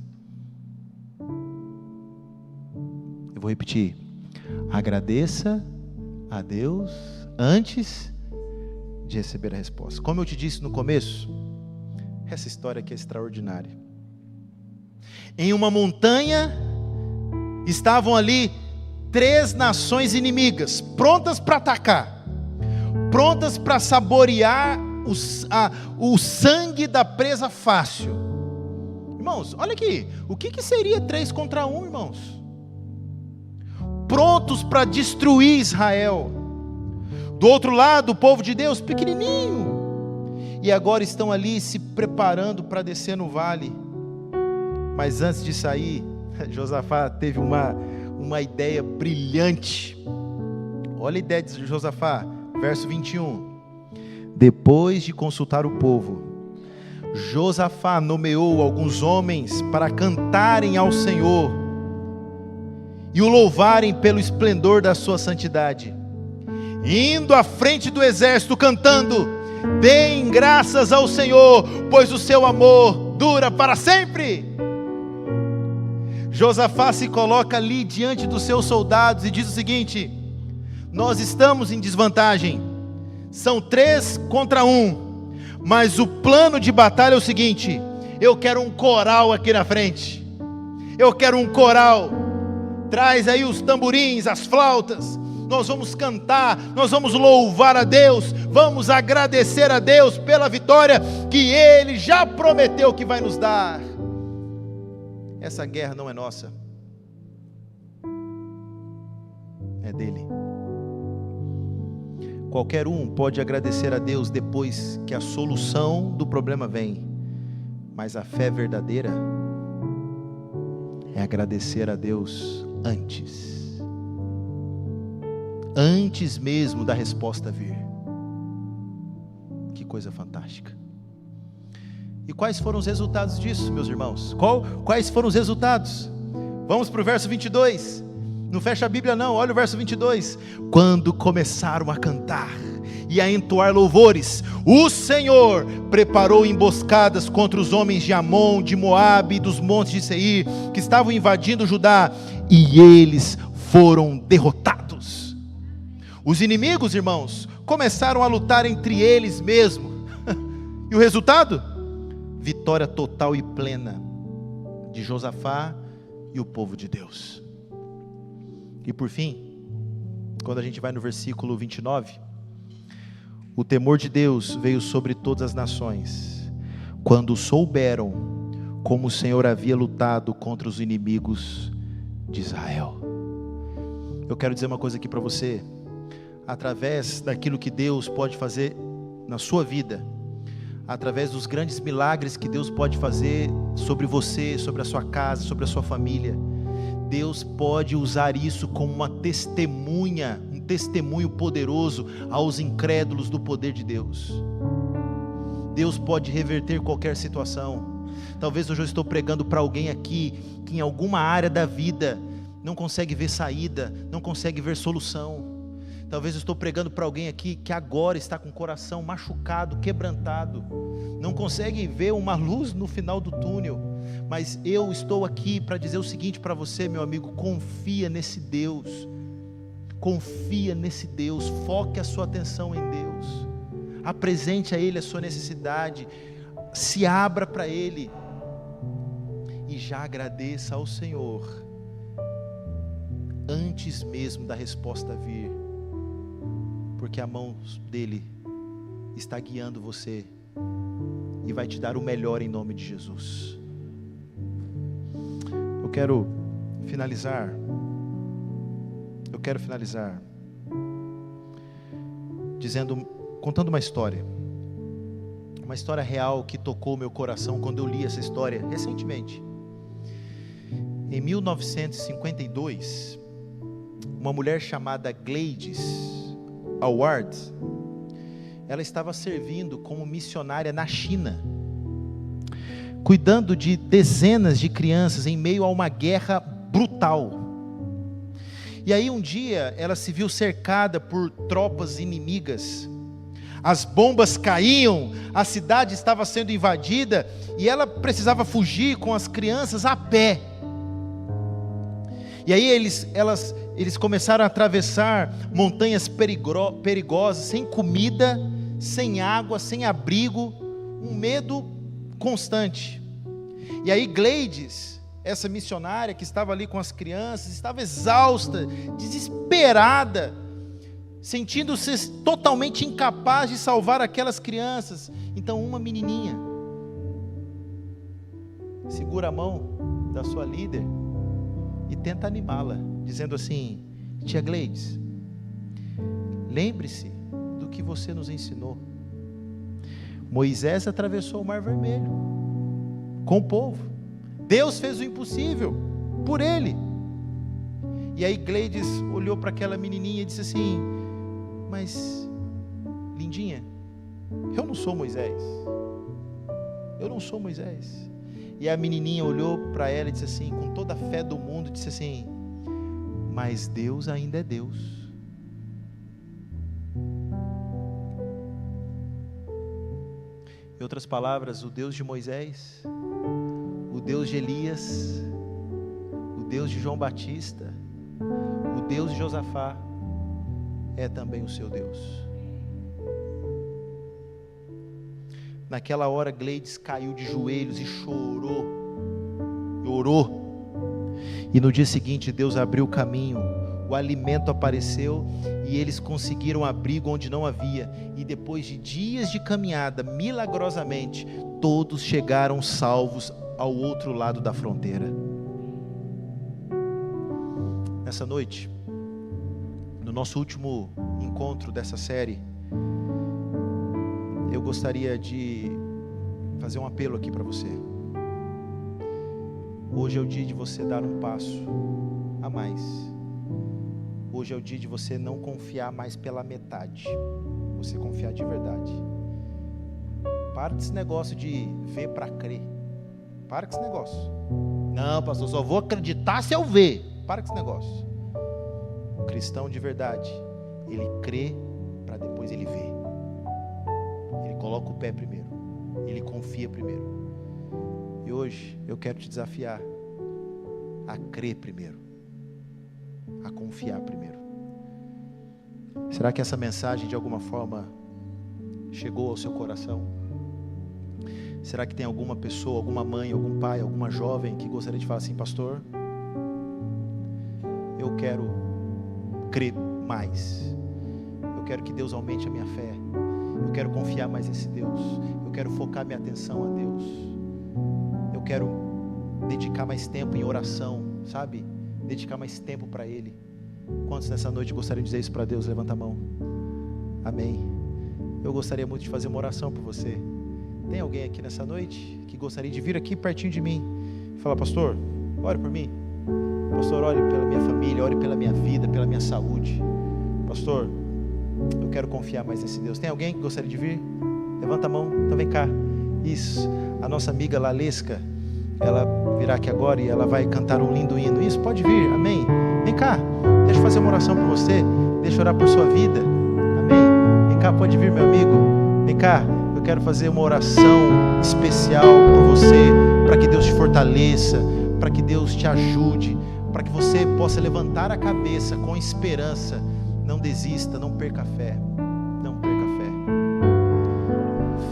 Eu vou repetir. Agradeça a Deus antes de receber a resposta. Como eu te disse no começo, essa história aqui é extraordinária. Em uma montanha estavam ali 3 nações inimigas, prontas para atacar, prontas para saborear o sangue da presa fácil. Irmãos, olha aqui, o que seria 3 contra 1, irmãos? Prontos para destruir Israel. Do outro lado, o povo de Deus, pequenininho, e agora estão ali se preparando para descer no vale. Mas antes de sair, Josafá teve uma ideia brilhante. Olha a ideia de Josafá, verso 21. Depois de consultar o povo, Josafá nomeou alguns homens para cantarem ao Senhor e o louvarem pelo esplendor da sua santidade, indo à frente do exército cantando: deem graças ao Senhor, pois o seu amor dura para sempre. Josafá se coloca ali diante dos seus soldados e diz o seguinte: nós estamos em desvantagem, são 3 contra 1, mas o plano de batalha é o seguinte: eu quero um coral aqui na frente, eu quero um coral, traz aí os tamborins, as flautas, nós vamos cantar, nós vamos louvar a Deus, vamos agradecer a Deus pela vitória que Ele já prometeu que vai nos dar. Essa guerra não é nossa, é dele. Qualquer um pode agradecer a Deus depois que a solução do problema vem, mas a fé verdadeira é agradecer a Deus antes mesmo da resposta vir. Que coisa fantástica. E quais foram os resultados disso, meus irmãos? Quais foram os resultados? Vamos para o verso 22. Não fecha a Bíblia não, olha o verso 22. Quando começaram a cantar e a entoar louvores, o Senhor preparou emboscadas contra os homens de Amon, de Moabe e dos montes de Seir, que estavam invadindo Judá, e eles foram derrotados. Os inimigos, irmãos, começaram a lutar entre eles mesmos. E o resultado? Vitória total e plena de Josafá e o povo de Deus. E por fim, quando a gente vai no versículo 29, o temor de Deus veio sobre todas as nações, quando souberam como o Senhor havia lutado contra os inimigos de Israel. Eu quero dizer uma coisa aqui para você: através daquilo que Deus pode fazer na sua vida, através dos grandes milagres que Deus pode fazer sobre você, sobre a sua casa, sobre a sua família, Deus pode usar isso como uma testemunha, um testemunho poderoso aos incrédulos do poder de Deus. Deus pode reverter qualquer situação. Talvez hoje eu estou pregando para alguém aqui que em alguma área da vida não consegue ver saída, não consegue ver solução. Talvez eu estou pregando para alguém aqui que agora está com o coração machucado, quebrantado, não consegue ver uma luz no final do túnel. Mas eu estou aqui para dizer o seguinte para você, meu amigo: confia nesse Deus, foque a sua atenção em Deus, apresente a Ele a sua necessidade, se abra para Ele e já agradeça ao Senhor antes mesmo da resposta vir, porque a mão dele está guiando você e vai te dar o melhor em nome de Jesus. Eu quero finalizar contando uma história. uma história real que tocou meu coração quando eu li essa história recentemente. Em 1952, uma mulher chamada Gladys Award, ela estava servindo como missionária na China, cuidando de dezenas de crianças em meio a uma guerra brutal. E aí um dia ela se viu cercada por tropas inimigas, as bombas caíam, a cidade estava sendo invadida e ela precisava fugir com as crianças a pé. E aí eles começaram a atravessar montanhas perigosas, sem comida, sem água, sem abrigo, um medo constante. E aí Gladys, essa missionária que estava ali com as crianças, estava exausta, desesperada, sentindo-se totalmente incapaz de salvar aquelas crianças. Então uma menininha segura a mão da sua líder e tenta animá-la, dizendo assim: tia Gladys, lembre-se do que você nos ensinou. Moisés atravessou o Mar Vermelho com o povo. Deus fez o impossível por ele. E aí Gladys olhou para aquela menininha e disse assim: mas, lindinha, eu não sou Moisés. Eu não sou Moisés. E a menininha olhou para ela e disse assim, com toda a fé do mundo, disse assim: mas Deus ainda é Deus. Em outras palavras, o Deus de Moisés, o Deus de Elias, o Deus de João Batista, o Deus de Josafá, é também o seu Deus. Naquela hora Gladys caiu de joelhos e chorou, orou. E no dia seguinte Deus abriu o caminho, o alimento apareceu e eles conseguiram abrigo onde não havia. E depois de dias de caminhada, milagrosamente, todos chegaram salvos ao outro lado da fronteira. Nessa noite, no nosso último encontro dessa série, eu gostaria de fazer um apelo aqui para você. Hoje é o dia de você dar um passo a mais. Hoje é o dia de você não confiar mais pela metade, você confiar de verdade. Para desse negócio de ver para crer. Para com esse negócio. Não, pastor, só vou acreditar se eu ver. Para com esse negócio. O cristão de verdade, ele crê para depois ele ver. Ele coloca o pé primeiro. Ele confia primeiro. E hoje eu quero te desafiar a crer primeiro, a confiar primeiro. Será que essa mensagem de alguma forma chegou ao seu coração? Será que tem alguma pessoa, alguma mãe, algum pai, alguma jovem que gostaria de falar assim: pastor, eu quero crer mais, eu quero que Deus aumente a minha fé, eu quero confiar mais nesse Deus, eu quero focar minha atenção a Deus, eu quero dedicar mais tempo em oração, sabe? Dedicar mais tempo para Ele. Quantos nessa noite gostariam de dizer isso para Deus? Levanta a mão. Amém. Eu gostaria muito de fazer uma oração por você. Tem alguém aqui nessa noite que gostaria de vir aqui pertinho de mim e falar: pastor, ore por mim. Pastor, ore pela minha família, ore pela minha vida, pela minha saúde. Pastor, eu quero confiar mais nesse Deus. Tem alguém que gostaria de vir? Levanta a mão. Então vem cá. Isso. A nossa amiga Lalesca, ela virá aqui agora e ela vai cantar um lindo hino. Isso, pode vir. Amém. Vem cá. Deixa eu fazer uma oração por você. Deixa eu orar por sua vida. Amém. Vem cá, pode vir, meu amigo. Vem cá. Eu quero fazer uma oração especial por você, para que Deus te fortaleça, para que Deus te ajude, para que você possa levantar a cabeça com esperança. Não desista, não perca a fé. Não perca a fé.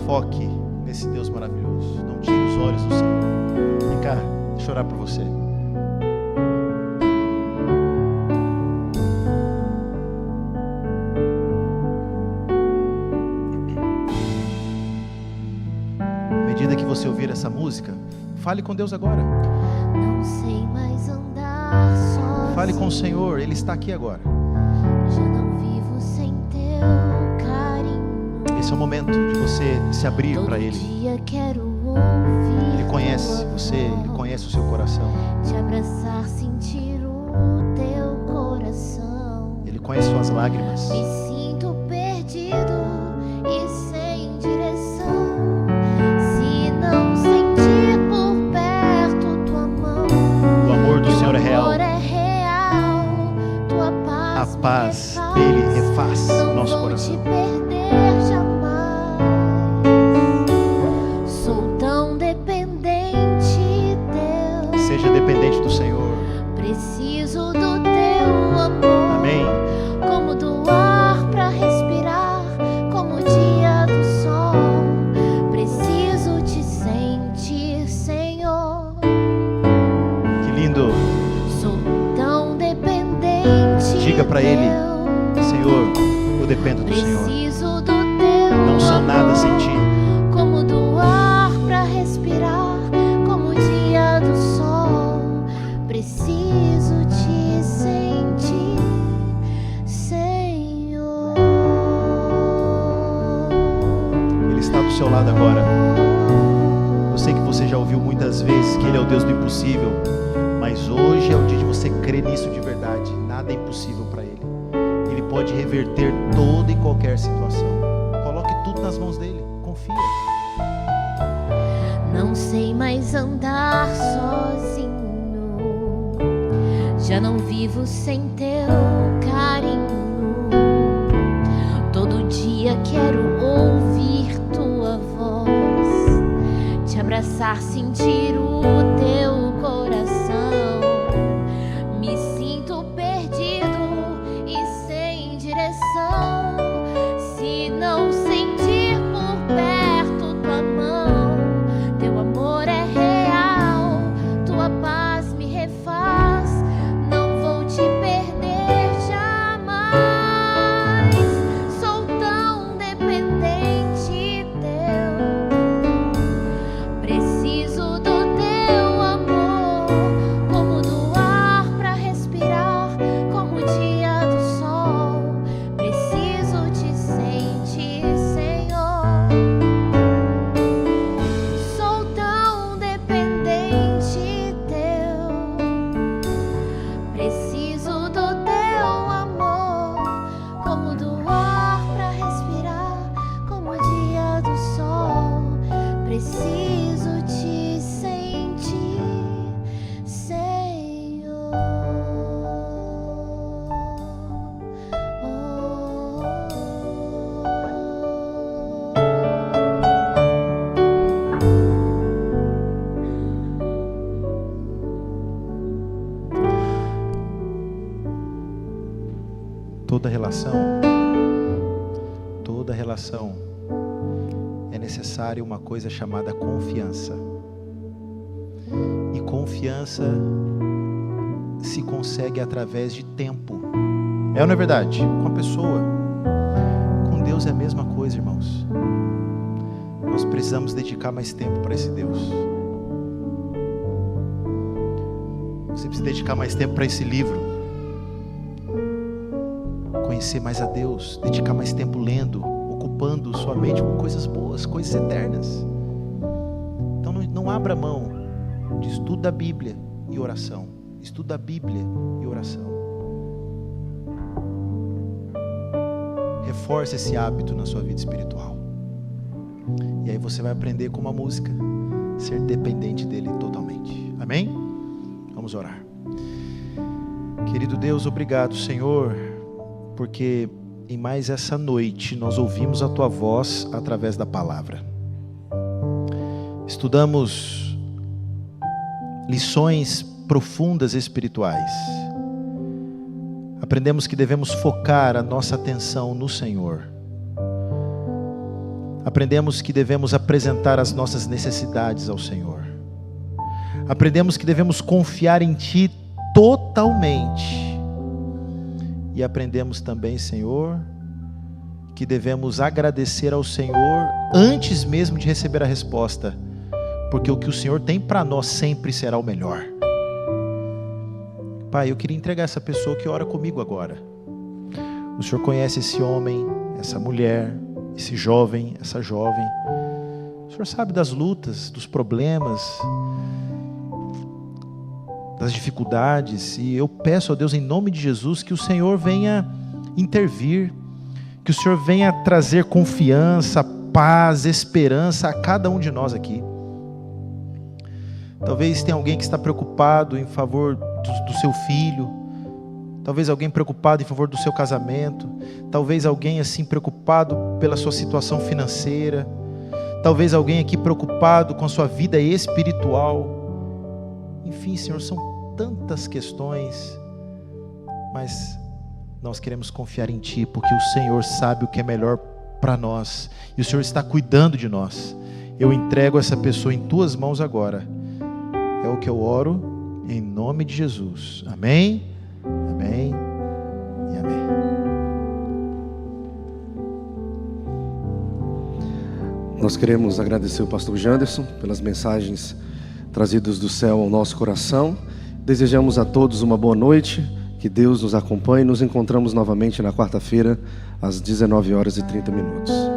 Foque nesse Deus maravilhoso. Não tire os olhos do Senhor. Vem cá, deixa eu orar por você. À medida que você ouvir essa música, fale com Deus agora. Não sei mais andar sozinho. Fale com o Senhor, Ele está aqui agora. Já não vivo sem teu carinho. Esse é Esse é o momento de você se abrir para Ele. Dia quero ouvir Ele conhece você, Ele conhece o seu coração. te abraçar, sentir o teu coração. Ele conhece suas lágrimas. Me sinto perdido e sem direção. Se não sentir por perto tua mão, O amor do Senhor é real. amor é real, tua A paz, paz me dele refaz. refaz Não nosso vou coração. te perder jamais. Sou tão dependente, Deus. Seja dependente do Senhor. Preciso do teu amor. Amém. Como do ar pra respirar, como o dia do sol. Preciso te sentir, Senhor. Que lindo. Sou tão dependente. Diga pra Ele, Deus. Senhor, eu dependo do Senhor. Preciso do teu Não sou nada sem Ti. como do ar pra respirar, como o dia do sol. Preciso te sentir, Senhor. Ele está do seu lado agora. Eu sei que você já ouviu muitas vezes que Ele é o Deus do impossível, mas hoje é o dia de você crer nisso de verdade. Nada é impossível para Ele. Ele pode reverter toda e qualquer situação. Coloque tudo nas mãos dele. Confia. Não sei mais andar sozinho. Já não vivo sem teu carinho. Todo dia quero ouvir tua voz, te abraçar, sentir o teu coração. Me sinto perdido e sem direção. Se não sentir por perto tua mão, teu amor é real, tua paz me refaz. Não vou te perder jamais. Sou tão dependente teu. Preciso do teu amor, como do ar pra respirar, como o dia do sol. Preciso te sentir, Senhor. Sou tão dependente teu. Preciso do teu amor, como do ar pra respirar, como o dia do sol. Preciso te sentir, Senhor. Toda relação é necessária uma coisa chamada confiança. E confiança se consegue através de tempo. É ou não é verdade? Com a pessoa. Com Deus é a mesma coisa, irmãos. Nós precisamos dedicar mais tempo para esse Deus. Você precisa dedicar mais tempo para esse livro. Conhecer mais a Deus, dedicar mais tempo lendo, ocupando sua mente com coisas boas, coisas eternas. Então não abra mão de estudo da Bíblia e oração. Estudo da Bíblia e oração. Reforce esse hábito na sua vida espiritual. E aí você vai aprender como a música, ser dependente dele totalmente. Amém? Vamos orar. Querido Deus, obrigado, Senhor, porque em mais essa noite nós ouvimos a Tua voz através da palavra. Estudamos lições profundas espirituais. Aprendemos que devemos focar a nossa atenção no Senhor. Aprendemos que devemos apresentar as nossas necessidades ao Senhor. Aprendemos que devemos confiar em Ti totalmente. E aprendemos também, Senhor, que devemos agradecer ao Senhor antes mesmo de receber a resposta, porque o que o Senhor tem para nós sempre será o melhor. Pai, eu queria entregar essa pessoa que ora comigo agora. O Senhor conhece esse homem, essa mulher, esse jovem, essa jovem. O Senhor sabe das lutas, dos problemas, das dificuldades, e eu peço a Deus em nome de Jesus que o Senhor venha intervir, que o Senhor venha trazer confiança, paz, esperança a cada um de nós aqui. Talvez tenha alguém que está preocupado em favor do seu filho, talvez alguém preocupado em favor do seu casamento, talvez alguém assim preocupado pela sua situação financeira, talvez alguém aqui preocupado com a sua vida espiritual. Enfim, Senhor, são tantas questões, mas nós queremos confiar em Ti, porque o Senhor sabe o que é melhor para nós, e o Senhor está cuidando de nós. Eu entrego essa pessoa em Tuas mãos agora. É o que eu oro em nome de Jesus. Amém, amém e amém. Nós queremos agradecer o pastor Janderson pelas mensagens trazidas do céu ao nosso coração. Desejamos a todos uma boa noite, que Deus nos acompanhe. Nos encontramos novamente na quarta-feira, às 19h30.